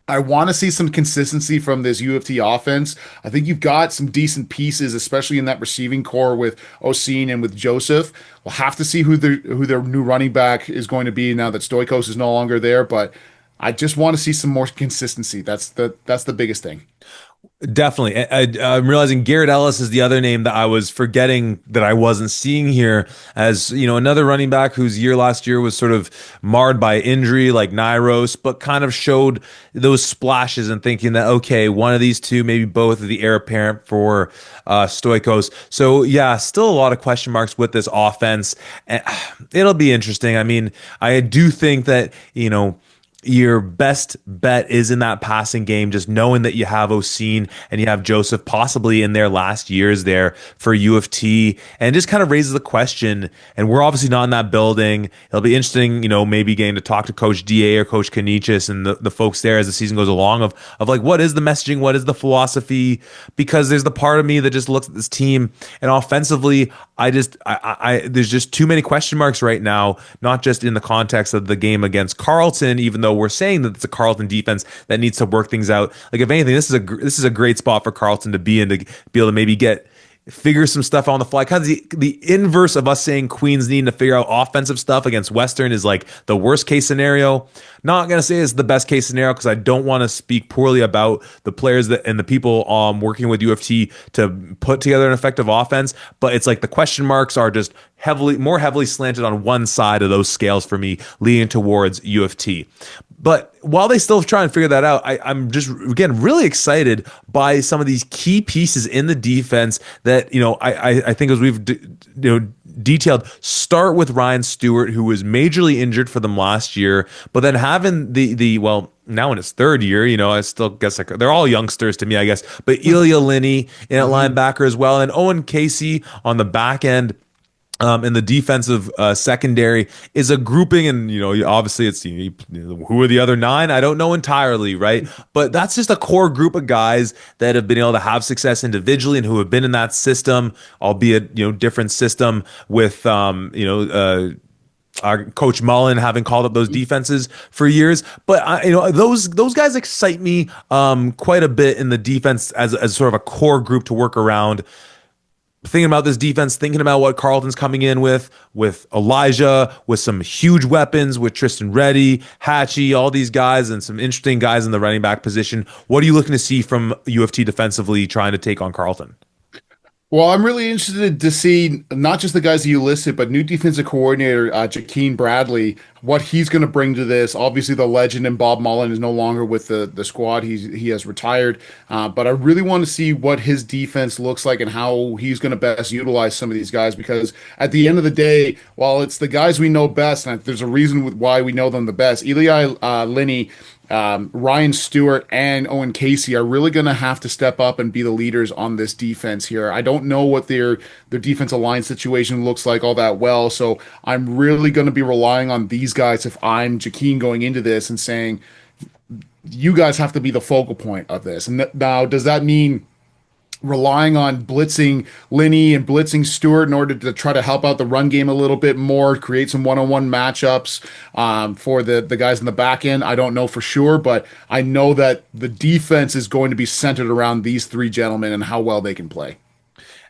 I want to see some consistency from this U of T offense. I think you've got some decent pieces, especially in that receiving core with Oseen and with Joseph. We'll have to see who their new running back is going to be now that Stoikos is no longer there. But I just want to see some more consistency. That's the biggest thing. Definitely. I'm realizing Garrett Ellis is the other name that I was forgetting that I wasn't seeing here as, another running back whose year last year was sort of marred by injury like Nyros, but kind of showed those splashes and thinking that, okay, one of these two, maybe both of the heir apparent for Stoikos. So yeah, still a lot of question marks with this offense. It'll be interesting. I mean, I do think that, your best bet is in that passing game, just knowing that you have Oseen and you have Joseph possibly in their last years there for U of T, and just kind of raises the question. And we're obviously not in that building. It'll be interesting, maybe getting to talk to Coach DA or Coach Canisius and the folks there as the season goes along of like, what is the messaging? What is the philosophy? Because there's the part of me that just looks at this team and offensively, there's just too many question marks right now, not just in the context of the game against Carleton, even though we're saying that it's a Carleton defense that needs to work things out. Like if anything, this is a great spot for Carleton to be in, to be able to maybe figure some stuff on the fly. Kind of the inverse of us saying Queens needing to figure out offensive stuff against Western is like the worst case scenario. Not going to say it's the best case scenario because I don't want to speak poorly about the players and the people working with U of T to put together an effective offense. But it's like the question marks are just more heavily slanted on one side of those scales for me, leaning towards U of T. But while they still try and figure that out, I'm just, again, really excited by some of these key pieces in the defense that, I think as we've, detailed, start with Ryan Stewart, who was majorly injured for them last year, but then having well, now in his third year, I still guess they're all youngsters to me, I guess, but Ilya Linney in at linebacker as well, and Owen Casey on the back end. In the defensive secondary is a grouping, and obviously it's who are the other nine? I don't know entirely, right? But that's just a core group of guys that have been able to have success individually and who have been in that system, albeit different system with our Coach Mullen having called up those defenses for years. But those guys excite me quite a bit in the defense as sort of a core group to work around. Thinking about this defense, thinking about what Carleton's coming in with Elijah, with some huge weapons, with Tristan Reddy, Hatchie, all these guys, and some interesting guys in the running back position. What are you looking to see from U of T defensively trying to take on Carleton? Well, I'm really interested to see not just the guys that you listed, but new defensive coordinator Jakeem Bradley, what he's going to bring to this. Obviously, the legend and Bob Mullen is no longer with the squad; he has retired. But I really want to see what his defense looks like and how he's going to best utilize some of these guys. Because at the end of the day, while it's the guys we know best, and there's a reason why we know them the best, Eli Linney, Ryan Stewart and Owen Casey are really going to have to step up and be the leaders on this defense here. I don't know what their defensive line situation looks like all that well, so I'm really going to be relying on these guys if I'm Jakeem going into this and saying, you guys have to be the focal point of this. And now, does that mean relying on blitzing Linney and blitzing Stewart in order to try to help out the run game a little bit more, create some one-on-one matchups for the guys in the back end? I don't know for sure, but I know that the defense is going to be centered around these three gentlemen and how well they can play.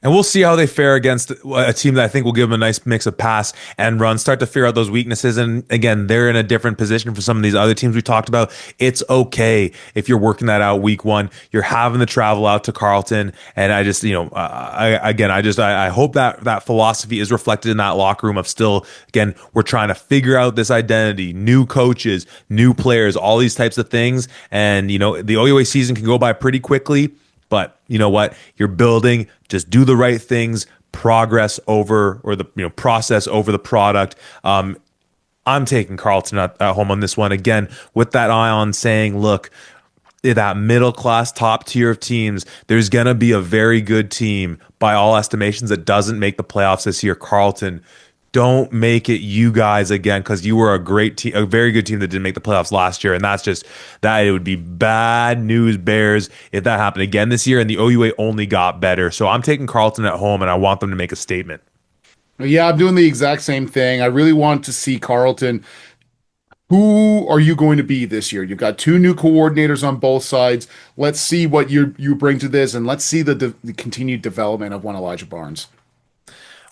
And we'll see how they fare against a team that I think will give them a nice mix of pass and run, start to figure out those weaknesses. And again, they're in a different position from some of these other teams we talked about. It's okay if you're working that out week one. You're having to travel out to Carleton. And I just, I hope that philosophy is reflected in that locker room of still, again, we're trying to figure out this identity, new coaches, new players, all these types of things. And, the OUA season can go by pretty quickly. But you know what? You're building. Just do the right things. Progress over, or the process over the product. I'm taking Carleton at home on this one again with that eye on saying, look, that middle class top tier of teams, there's gonna be a very good team by all estimations that doesn't make the playoffs this year. Carleton, don't make it you guys again, because you were a great team, a very good team that didn't make the playoffs last year. And that's just that. It would be bad news bears if that happened again this year. And the OUA only got better. So I'm taking Carleton at home, and I want them to make a statement. Yeah, I'm doing the exact same thing. I really want to see Carleton Who are you going to be this year? You've got two new coordinators on both sides. Let's see what you bring to this, and let's see the continued development of one Elijah Barnes.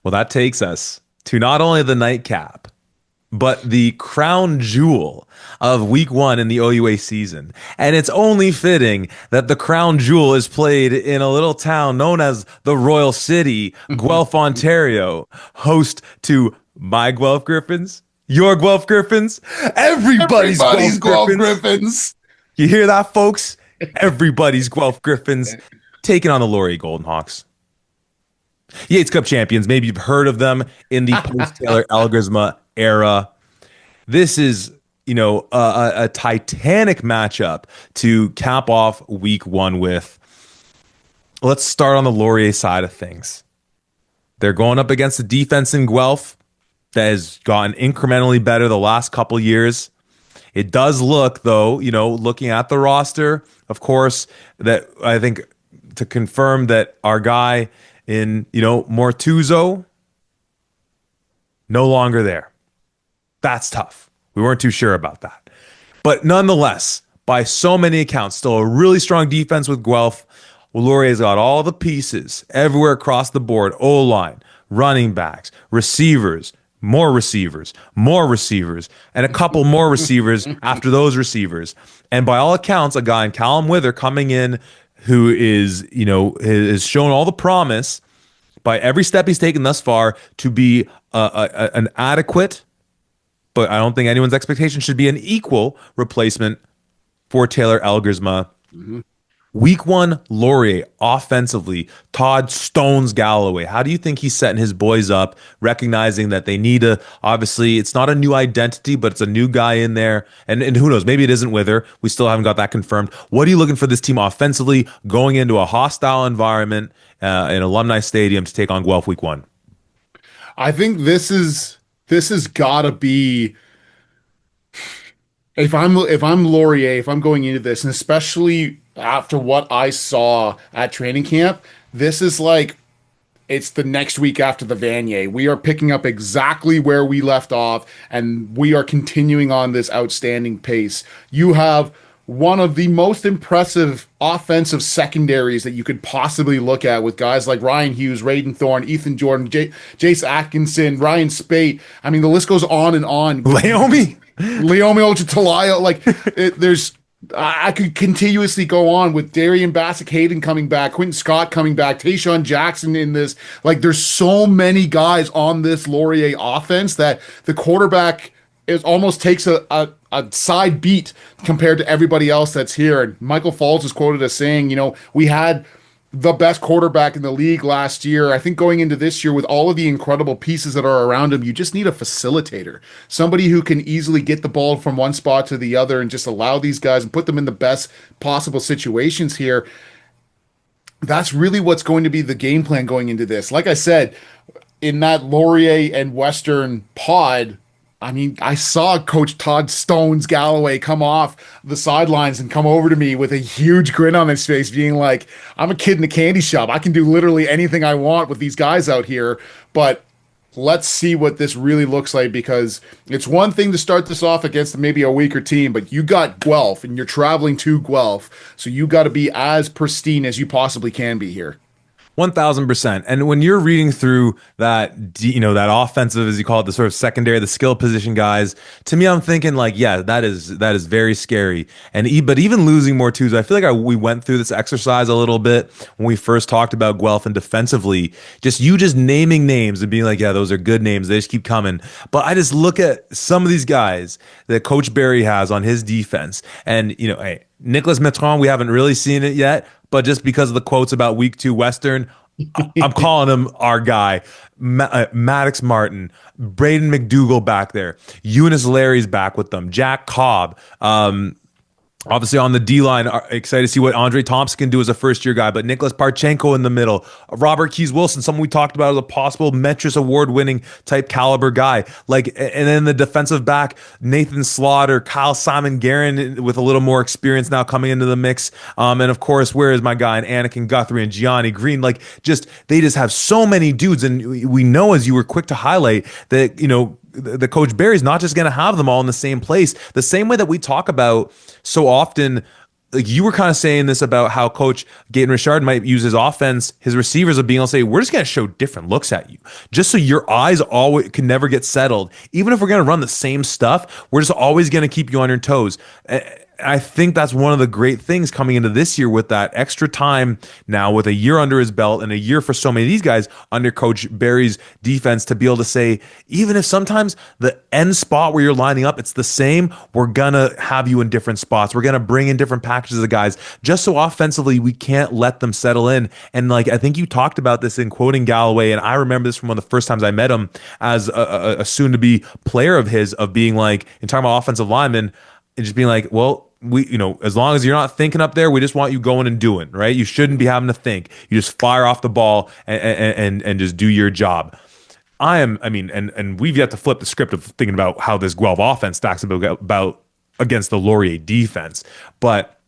Well, that takes us to not only the nightcap, but the crown jewel of week one in the OUA season. And it's only fitting that the crown jewel is played in a little town known as the Royal City, Guelph, Ontario, host to my Guelph Griffins, your Guelph Griffins, everybody's Guelph Griffins. You hear that, folks? Everybody's Guelph Griffins taking on the Laurier Golden Hawks. Yates Cup champions. Maybe you've heard of them in the post-Taylor Elgersma era. This is, a titanic matchup to cap off week one with. Let's start on the Laurier side of things. They're going up against the defense in Guelph that has gotten incrementally better the last couple years. It does look, though, looking at the roster, of course, that I think to confirm that our guy in, Mortuzo, no longer there. That's tough. We weren't too sure about that. But nonetheless, by so many accounts, still a really strong defense with Guelph. Laurier's got all the pieces everywhere across the board. O-line, running backs, receivers, more receivers, and a couple more receivers after those receivers. And by all accounts, a guy in Callum Wither coming in who is, has shown all the promise by every step he's taken thus far to be an adequate, but I don't think anyone's expectation should be an equal replacement for Taylor Elgersma. Mm-hmm. Week one, Laurier, offensively, Todd Stones Galloway. How do you think he's setting his boys up, recognizing that they need obviously, it's not a new identity, but it's a new guy in there. And who knows, maybe it isn't Wither. We still haven't got that confirmed. What are you looking for this team offensively going into a hostile environment in Alumni Stadium to take on Guelph week one? I think this has got to be, if I'm Laurier, if I'm going into this, and especially after what I saw at training camp, this is like it's the next week after the Vanier. We are picking up exactly where we left off, and we are continuing on this outstanding pace. You have one of the most impressive offensive secondaries that you could possibly look at with guys like Ryan Hughes, Raiden Thorne, Ethan Jordan, Jace Atkinson, Ryan Spate. I mean, the list goes on and on. Leomi Ochatalaya, I could continuously go on with Darian Bassick Hayden coming back, Quentin Scott coming back, Tayshawn Jackson in this. Like, there's so many guys on this Laurier offense that the quarterback almost takes a side beat compared to everybody else that's here. And Michael Falls is quoted as saying, we had the best quarterback in the league last year. I think going into this year with all of the incredible pieces that are around him, you just need a facilitator, somebody who can easily get the ball from one spot to the other and just allow these guys and put them in the best possible situations here. That's really what's going to be the game plan going into this. Like I said, in that Laurier and Western pod, I mean, I saw Coach Todd Stones Galloway come off the sidelines and come over to me with a huge grin on his face, being like, I'm a kid in a candy shop. I can do literally anything I want with these guys out here. But let's see what this really looks like, because it's one thing to start this off against maybe a weaker team, but you got Guelph and you're traveling to Guelph. So you got to be as pristine as you possibly can be here. 1000%. And when you're reading through that, that offensive, as you call it, the sort of secondary, the skill position guys, to me, I'm thinking like, yeah, that is very scary. But even losing Mortuzo, I feel like we went through this exercise a little bit when we first talked about Guelph and defensively, just naming names and being like, yeah, those are good names. They just keep coming. But I just look at some of these guys that Coach Barry has on his defense, and hey, Nicholas Metron, we haven't really seen it yet, but just because of the quotes about week two Western, I'm calling him our guy. Maddox Martin, Braden McDougall back there. Eunice Larry's back with them. Jack Cobb. Obviously on the D-line, excited to see what Andre Thompson can do as a first-year guy, but Nicholas Parchenko in the middle. Robert Keys Wilson, someone we talked about as a possible Metris award-winning type caliber guy. And then the defensive back, Nathan Slaughter, Kyle Simon Guerin with a little more experience now coming into the mix. And of course, where is my guy, and Anakin Guthrie and Gianni Green? They just have so many dudes, and we know, as you were quick to highlight, that, the Coach Barry's not just going to have them all in the same place. The same way that we talk about so often, like you were kind of saying this about how Coach Gaten Richard might use his offense, his receivers of being able to say, we're just going to show different looks at you, just so your eyes always can never get settled. Even if we're going to run the same stuff, we're just always going to keep you on your toes. I think that's one of the great things coming into this year with that extra time now, with a year under his belt and a year for so many of these guys under Coach Barry's defense, to be able to say, even if sometimes the end spot where you're lining up, it's the same, we're going to have you in different spots. We're going to bring in different packages of guys just so offensively we can't let them settle in. And like, I think you talked about this in quoting Galloway, and I remember this from one of the first times I met him as a soon-to-be player of his, of being like, in talking about offensive linemen, and just being like, well, as long as you're not thinking up there, we just want you going and doing, right? You shouldn't be having to think. You just fire off the ball and just do your job. And we've yet to flip the script of thinking about how this Guelph offense stacks about against the Laurier defense. But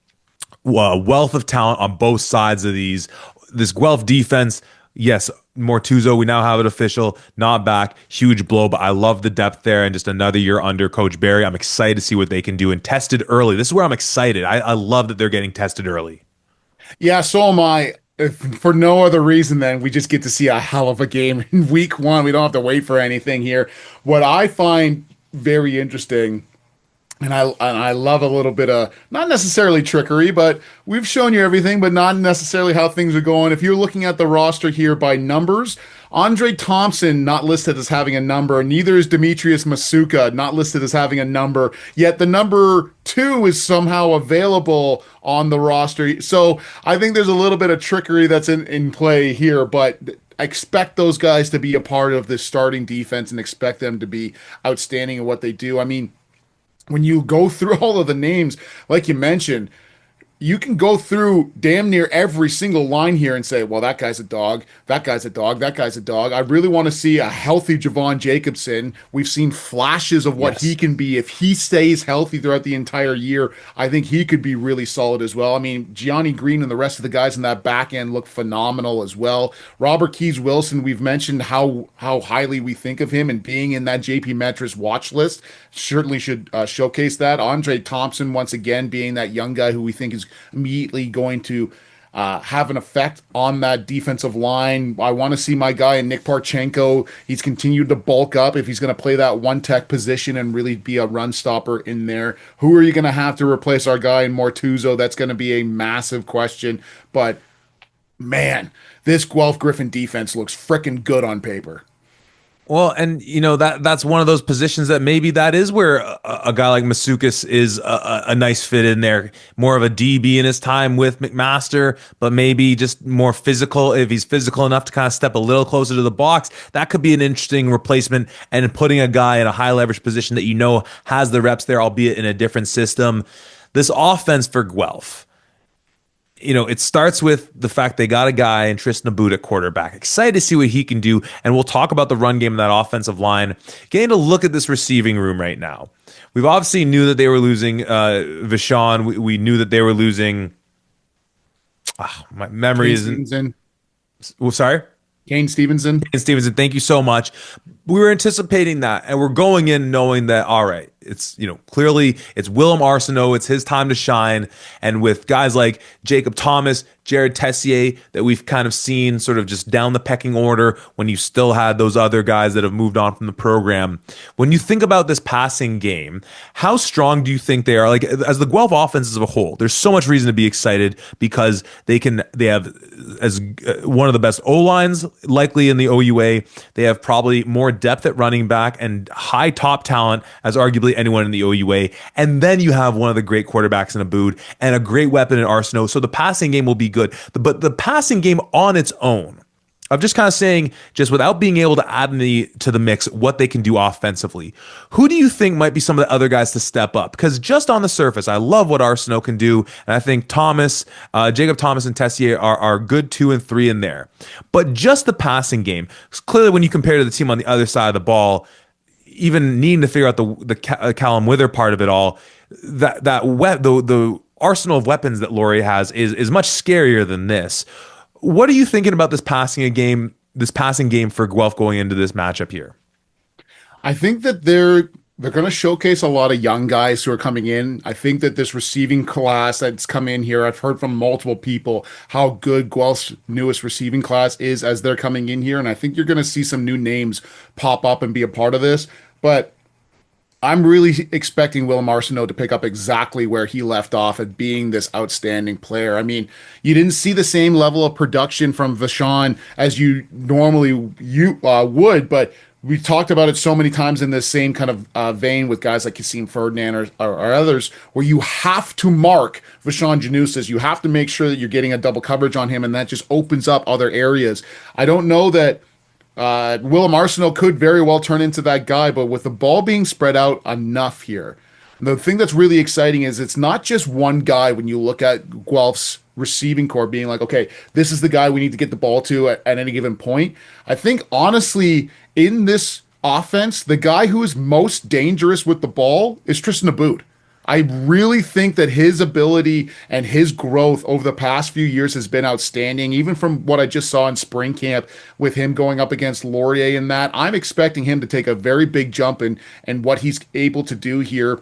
wealth of talent on both sides of this Guelph defense. Yes, Mortuzo, we now have it official, not back. Huge blow, but I love the depth there, and just another year under Coach Barry. I'm excited to see what they can do, and tested early. This is where I'm excited. I love that they're getting tested early. Yeah, so am I. If for no other reason than we just get to see a hell of a game in week one. We don't have to wait for anything here. What I find very interesting, and I love a little bit of, not necessarily trickery, but we've shown you everything, but not necessarily how things are going. If you're looking at the roster here by numbers, Andre Thompson not listed as having a number, neither is Demetrius Masuka not listed as having a number, yet the number 2 is somehow available on the roster. So I think there's a little bit of trickery that's in play here, but I expect those guys to be a part of this starting defense and expect them to be outstanding in what they do. I mean, when you go through all of the names, like you mentioned, you can go through damn near every single line here and say, well, that guy's a dog, that guy's a dog, that guy's a dog. I really want to see a healthy Javon Jacobson. We've seen flashes of what he can be. If he stays healthy throughout the entire year, I think he could be really solid as well. I mean, Gianni Green and the rest of the guys in that back end look phenomenal as well. Robert Keys Wilson, we've mentioned how highly we think of him, and being in that JP Metris watch list certainly should showcase that. Andre Thompson, once again, being that young guy who we think is immediately going to have an effect on that defensive line. I want to see my guy Nick Parchenko. He's continued to bulk up if he's going to play that one tech position and really be a run stopper in there. Who are you going to have to replace our guy in Mortuzo? That's going to be a massive question. But man, this Guelph Griffin defense looks freaking good on paper. Well, and that's one of those positions that maybe that is where a guy like Masukis is a nice fit in there. More of a DB in his time with McMaster, but maybe just more physical. If he's physical enough to kind of step a little closer to the box, that could be an interesting replacement. And putting a guy in a high leverage position that has the reps there, albeit in a different system. This offense for Guelph, it starts with the fact they got a guy in Tristan Aboud at quarterback. Excited to see what he can do. And we'll talk about the run game of that offensive line. Getting to look at this receiving room right now. We've obviously knew that they were losing Vashon. We knew that they were losing. My memory isn't. Well, sorry? Kane Stevenson. Thank you so much. We were anticipating that, and we're going in knowing that, all right, it's, clearly it's Willem Arsenault. It's his time to shine. And with guys like Jacob Thomas, Jared Tessier, that we've kind of seen sort of just down the pecking order when you still had those other guys that have moved on from the program. When you think about this passing game, how strong do you think they are? Like, as the Guelph offense as a whole, there's so much reason to be excited because they have as one of the best O-lines likely in the OUA. They have probably more depth at running back and high top talent as arguably anyone in the OUA. And then you have one of the great quarterbacks in Aboud and a great weapon in Arsenault. So the passing game will be good. But the passing game on its own, I'm just kind of saying, just without being able to add to the mix what they can do offensively, who do you think might be some of the other guys to step up? Because just on the surface, I love what Arsenault can do, and I think Jacob Thomas and Tessier are good 2 and 3 in there. But just the passing game, clearly when you compare to the team on the other side of the ball, even needing to figure out the Callum Wither part of it all, the arsenal of weapons that Laurier has is much scarier than this. What are you thinking about this passing game for Guelph going into this matchup here? I think that they're going to showcase a lot of young guys who are coming in. I think that this receiving class that's come in here, I've heard from multiple people how good Guelph's newest receiving class is as they're coming in here, and I think you're going to see some new names pop up and be a part of this. But I'm really expecting Will Arsenault to pick up exactly where he left off at being this outstanding player. I mean, you didn't see the same level of production from Vashon as you normally would, but we've talked about it so many times in this same kind of vein with guys like Kasim Ferdinand or others, where you have to mark Vashon Janusis. You have to make sure that you're getting a double coverage on him, and that just opens up other areas. I don't know that Willem Arsenal could very well turn into that guy, but with the ball being spread out enough here, the thing that's really exciting is it's not just one guy when you look at Guelph's receiving core being like, okay, this is the guy we need to get the ball to at any given point. I think honestly, in this offense, the guy who is most dangerous with the ball is Tristan Aboud. I really think that his ability and his growth over the past few years has been outstanding. Even from what I just saw in spring camp with him going up against Laurier in that, I'm expecting him to take a very big jump in what he's able to do here.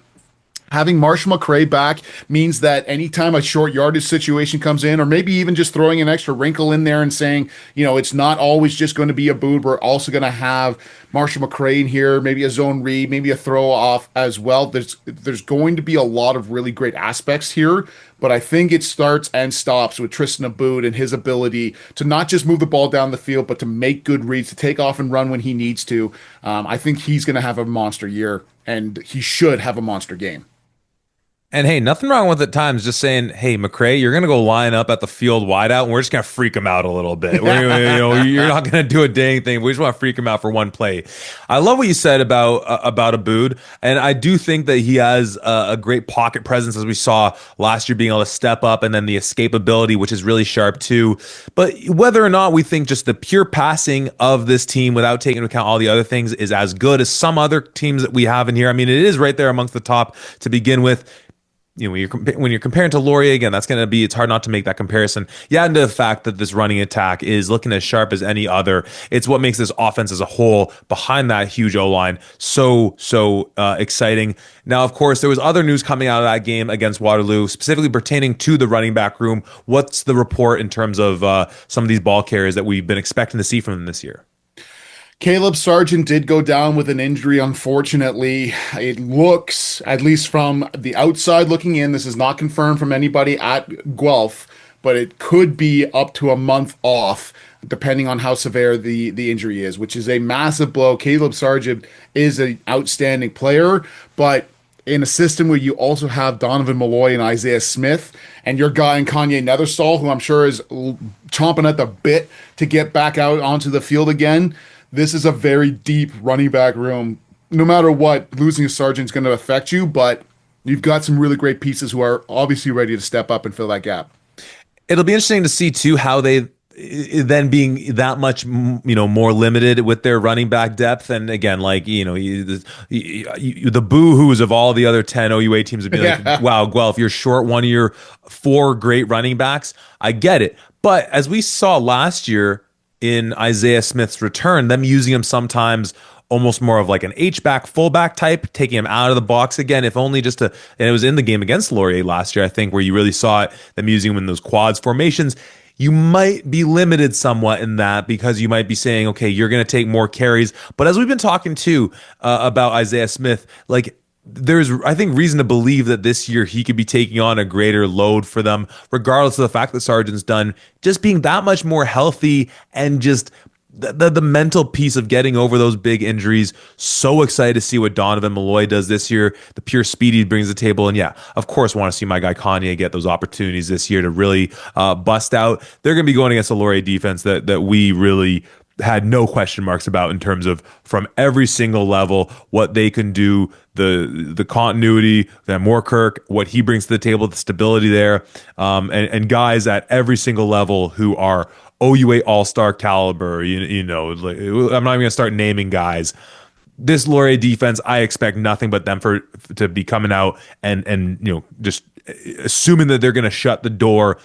Having Marshall McCray back means that anytime a short yardage situation comes in, or maybe even just throwing an extra wrinkle in there and saying, it's not always just going to be a boot. We're also going to have Marshall McCray in here, maybe a zone read, maybe a throw off as well. There's going to be a lot of really great aspects here, but I think it starts and stops with Tristan Aboud and his ability to not just move the ball down the field, but to make good reads, to take off and run when he needs to. I think he's going to have a monster year, and he should have a monster game. And hey, nothing wrong with at times just saying, "Hey, McCray, you're gonna go line up at the field wide out, and we're just gonna freak him out a little bit. You're not gonna do a dang thing. We just want to freak him out for one play." I love what you said about Aboud, and I do think that he has a great pocket presence, as we saw last year, being able to step up, and then the escapability, which is really sharp too. But whether or not we think just the pure passing of this team, without taking into account all the other things, is as good as some other teams that we have in here, I mean, it is right there amongst the top to begin with. When you're comparing to Laurier again, it's hard not to make that comparison. Yeah, and the fact that this running attack is looking as sharp as any other, it's what makes this offense as a whole behind that huge O line so exciting. Now, of course, there was other news coming out of that game against Waterloo, specifically pertaining to the running back room. What's the report in terms of some of these ball carriers that we've been expecting to see from them this year? Caleb Sargent did go down with an injury, unfortunately. It looks, at least from the outside looking in, this is not confirmed from anybody at Guelph, but it could be up to a month off, depending on how severe the injury is, which is a massive blow. Caleb Sargent is an outstanding player, but in a system where you also have Donovan Malloy and Isaiah Smith, and your guy in Kanye Netherstal, who I'm sure is chomping at the bit to get back out onto the field again. This is a very deep running back room. No matter what, losing a sergeant is going to affect you, but you've got some really great pieces who are obviously ready to step up and fill that gap. It'll be interesting to see too how they then being that much more limited with their running back depth, and again, like the boo-hoos of all the other 10 OUA teams would be like, wow, Guelph, you're short one of your four great running backs. I get it, but as we saw last year in Isaiah Smith's return, them using him sometimes almost more of like an H-back, fullback type, taking him out of the box again, if only just to, and it was in the game against Laurier last year, I think, where you really saw it, them using him in those quads formations. You might be limited somewhat in that because you might be saying, okay, you're going to take more carries. But as we've been talking too about Isaiah Smith, like, there's, I think, reason to believe that this year he could be taking on a greater load for them, regardless of the fact that Sargent's done just being that much more healthy and just the mental piece of getting over those big injuries. So excited to see what Donovan Malloy does this year, the pure speed he brings to the table. And yeah, of course, want to see my guy Kanye get those opportunities this year to really bust out. They're going to be going against a Laurier defense that we really had no question marks about in terms of from every single level, what they can do, the continuity, Van Moorkirk, what he brings to the table, the stability there, and guys at every single level who are OUA All-Star caliber. Like, I'm not even gonna start naming guys. This Laurier defense, I expect nothing but them to be coming out and just assuming that they're gonna shut the door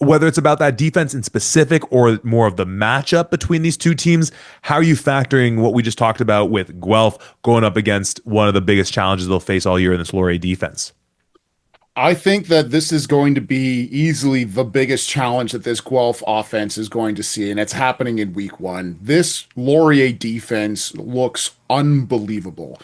whether it's about that defense in specific or more of the matchup between these two teams, how are you factoring what we just talked about with Guelph going up against one of the biggest challenges they'll face all year in this Laurier defense? I think that this is going to be easily the biggest challenge that this Guelph offense is going to see, and it's happening in week one. This Laurier defense looks unbelievable.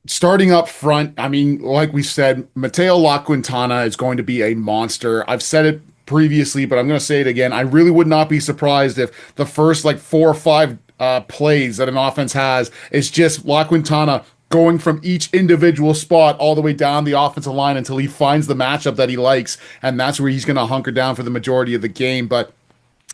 Starting up front, I mean, like we said, Mateo La Quintana is going to be a monster. I've said it previously, but I'm going to say it again. I really would not be surprised if the first like 4 or 5 plays that an offense has is just La Quintana going from each individual spot all the way down the offensive line until he finds the matchup that he likes, and that's where he's going to hunker down for the majority of the game. But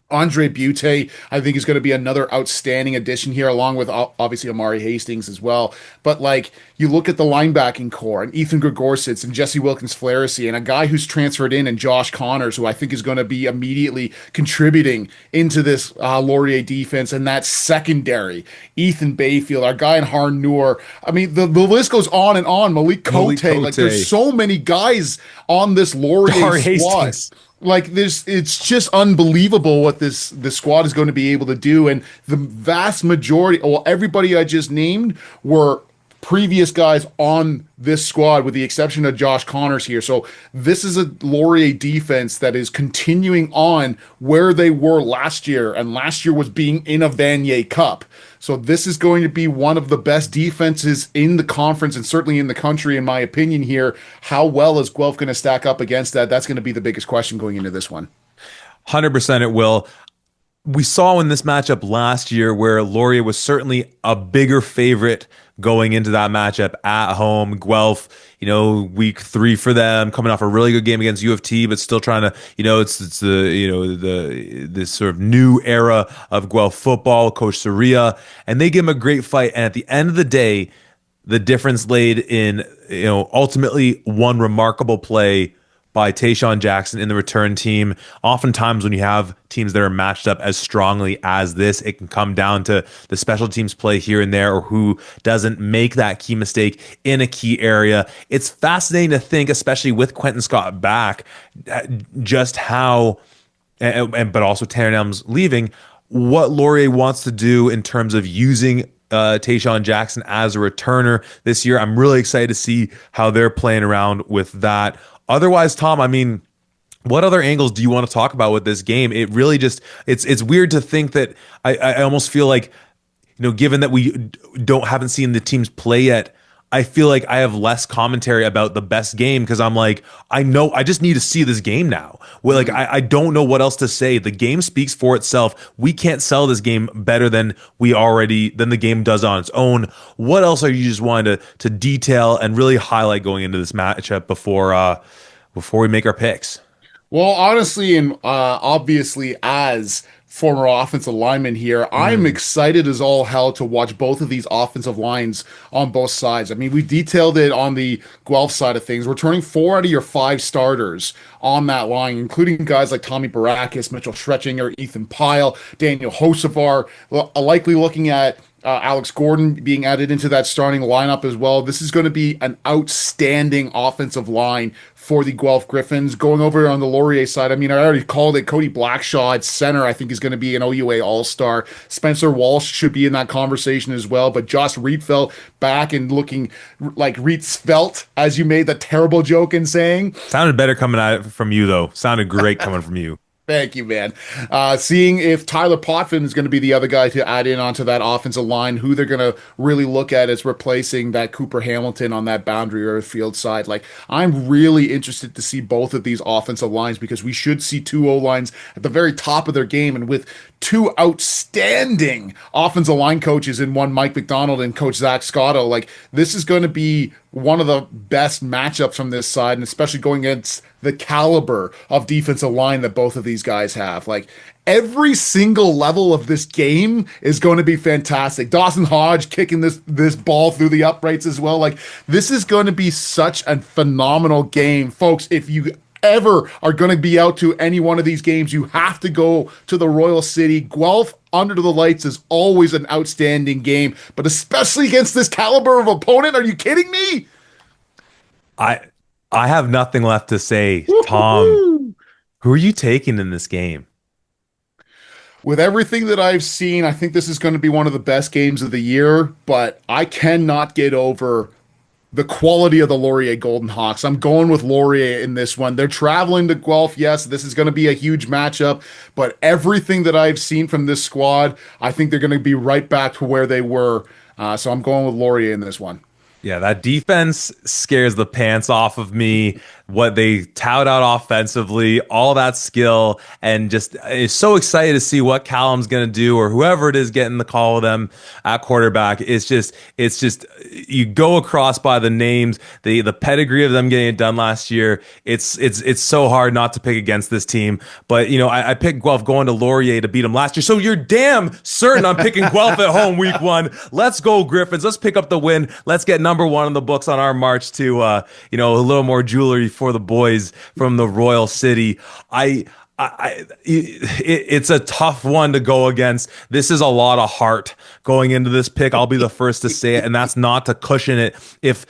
Andre Butte, I think, is going to be another outstanding addition here, along with obviously Amari Hastings as well. But like you look at the linebacking core and Ethan Gregorsits and Jesse Wilkins-Flaherty and a guy who's transferred in and Josh Connors, who I think is going to be immediately contributing into this Laurier defense, and that secondary, Ethan Bayfield, our guy in Harn Noor. I mean, the list goes on and on. Malik Cote. Like there's so many guys on this Laurier squad. Hastings. Like this, it's just unbelievable what this squad is going to be able to do. And the vast majority, well, everybody I just named were previous guys on this squad, with the exception of Josh Connors here. So this is a Laurier defense that is continuing on where they were last year, and last year was being in a Vanier Cup. So this is going to be one of the best defenses in the conference and certainly in the country, in my opinion here. How well is Guelph going to stack up against that? That's going to be the biggest question going into this one. 100% it will. We saw in this matchup last year where Laurier was certainly a bigger favorite going into that matchup at home. Guelph, week 3 for them, coming off a really good game against U of T, but still trying to, it's the this sort of new era of Guelph football, Coach Soria, and they give him a great fight. And at the end of the day, the difference laid in, ultimately one remarkable play by Tayshawn Jackson in the return team. Oftentimes when you have teams that are matched up as strongly as this, it can come down to the special teams play here and there, or who doesn't make that key mistake in a key area. It's fascinating to think, especially with Quentin Scott back, just how, but also Tanner Nelms leaving, what Laurier wants to do in terms of using Tayshawn Jackson as a returner this year. I'm really excited to see how they're playing around with that. Otherwise, Tom, I mean, what other angles do you want to talk about with this game? It really just, it's weird to think that I almost feel like, given that we haven't seen the teams play yet, I feel like I have less commentary about the best game because I'm like, I just need to see this game now. Well, like I don't know what else to say. The game speaks for itself. We can't sell this game better than the game does on its own. What else are you just wanting to detail and really highlight going into this matchup before we make our picks? Well, honestly, and obviously, as former offensive lineman here, I'm excited as all hell to watch both of these offensive lines on both sides. I mean, we detailed it on the Guelph side of things. We're turning 4 out of your 5 starters on that line, including guys like Tommy Barakis, Mitchell Schretchinger, Ethan Pyle, Daniel Hosevar, likely looking at Alex Gordon being added into that starting lineup as well. This is going to be an outstanding offensive line for the Guelph Griffins. Going over on the Laurier side, I mean, I already called it. Cody Blackshaw at center, I think, is going to be an OUA All-Star. Spencer Walsh should be in that conversation as well. But Josh Rietveld back and looking like Rietveld, as you made the terrible joke in saying. Sounded better coming out from you, though. Sounded great coming from you. Thank you, man. Seeing if Tyler Potvin is going to be the other guy to add in onto that offensive line, who they're going to really look at as replacing that Cooper Hamilton on that boundary or field side. Like, I'm really interested to see both of these offensive lines because we should see 2 O-lines at the very top of their game, and with 2 outstanding offensive line coaches in one Mike McDonald and Coach Zach Scotto, like, this is going to be one of the best matchups from this side, and especially going against the caliber of defensive line that both of these guys have. Like, every single level of this game is going to be fantastic. Dawson Hodge kicking this ball through the uprights as well. Like, this is going to be such a phenomenal game. Folks, if you ever are going to be out to any one of these games, you have to go to the Royal City. Guelph under the lights is always an outstanding game, but especially against this caliber of opponent. Are you kidding me? I have nothing left to say, Tom. Who are you taking in this game? With everything that I've seen, I think this is going to be one of the best games of the year, but I cannot get over the quality of the Laurier Golden Hawks. I'm going with Laurier in this one. They're traveling to Guelph. Yes, this is going to be a huge matchup, but everything that I've seen from this squad, I think they're going to be right back to where they were. So I'm going with Laurier in this one. Yeah, that defense scares the pants off of me. What they tout out offensively, all that skill, and just is so excited to see what Callum's going to do or whoever it is getting the call with them at quarterback. It's just you go across by the names, the pedigree of them getting it done last year. It's so hard not to pick against this team. But I picked Guelph going to Laurier to beat them last year. So you're damn certain I'm picking Guelph at home week 1. Let's go Griffins. Let's pick up the win. Let's get number 1 in the books on our march to a little more jewelry for the boys from the Royal City. It's a tough one to go against. This is a lot of heart going into this pick. I'll be the first to say it, and that's not to cushion it. If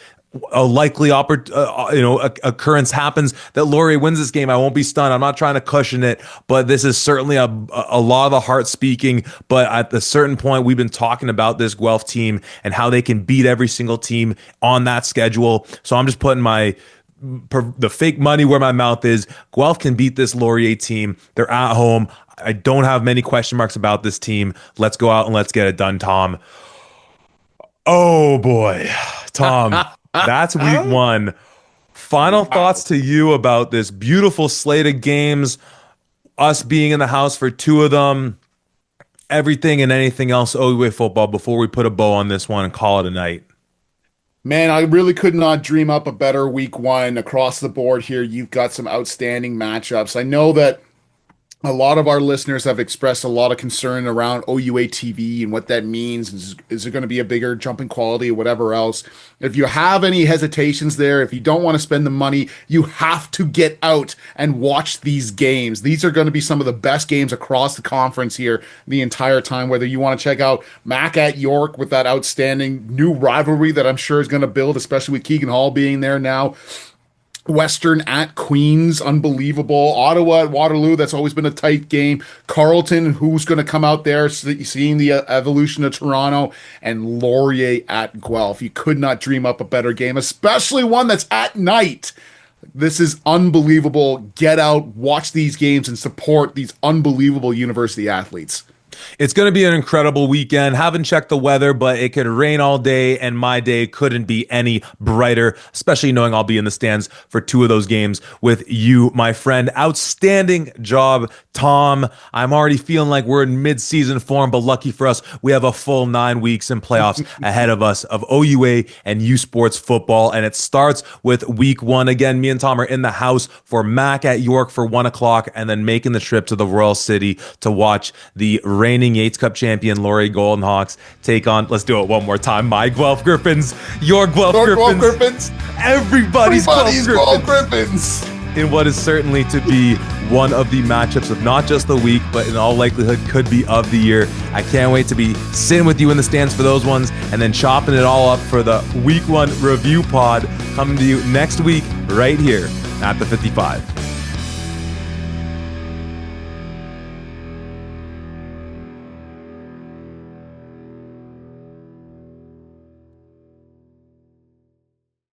a likely occurrence happens that Laurier wins this game, I won't be stunned. I'm not trying to cushion it, but this is certainly a lot of the heart speaking. But at a certain point, we've been talking about this Guelph team and how they can beat every single team on that schedule. So I'm just putting the fake money where my mouth is. Guelph can beat this Laurier team. They're at home. I don't have many question marks about this team. Let's go out and let's get it done, Tom. Oh boy, Tom, that's week 1. Final thoughts to you about this beautiful slate of games, us being in the house for 2 of them, everything and anything else OUA football before we put a bow on this one and call it a night. Man, I really could not dream up a better week 1 across the board here. You've got some outstanding matchups. I know that a lot of our listeners have expressed a lot of concern around OUA TV and what that means. Is there going to be a bigger jump in quality or whatever else? If you have any hesitations there, if you don't want to spend the money, you have to get out and watch these games. These are going to be some of the best games across the conference here the entire time, whether you want to check out Mac at York with that outstanding new rivalry that I'm sure is going to build, especially with Keegan Hall being there now. Western at Queens, unbelievable. Ottawa at Waterloo, that's always been a tight game. Carleton, who's going to come out there, seeing the evolution of Toronto, and Laurier at Guelph. You could not dream up a better game, especially one that's at night. This is unbelievable. Get out, watch these games, and support these unbelievable university athletes. It's going to be an incredible weekend. Haven't checked the weather, but it could rain all day, and my day couldn't be any brighter, especially knowing I'll be in the stands for 2 of those games with you, my friend. Outstanding job, Tom. I'm already feeling like we're in mid-season form, but lucky for us, we have a full 9 weeks in playoffs ahead of us of OUA and U Sports football, and it starts with week 1. Again, me and Tom are in the house for Mac at York for 1 o'clock, and then making the trip to the Royal City to watch the reigning Yates Cup champion Laurier Golden Hawks take on, let's do it one more time, my Guelph Griffins, your Guelph Griffins, everybody's Guelph Griffins. In what is certainly to be one of the matchups of not just the week, but in all likelihood could be of the year. I can't wait to be sitting with you in the stands for those ones and then chopping it all up for the week 1 review pod coming to you next week right here at the 55.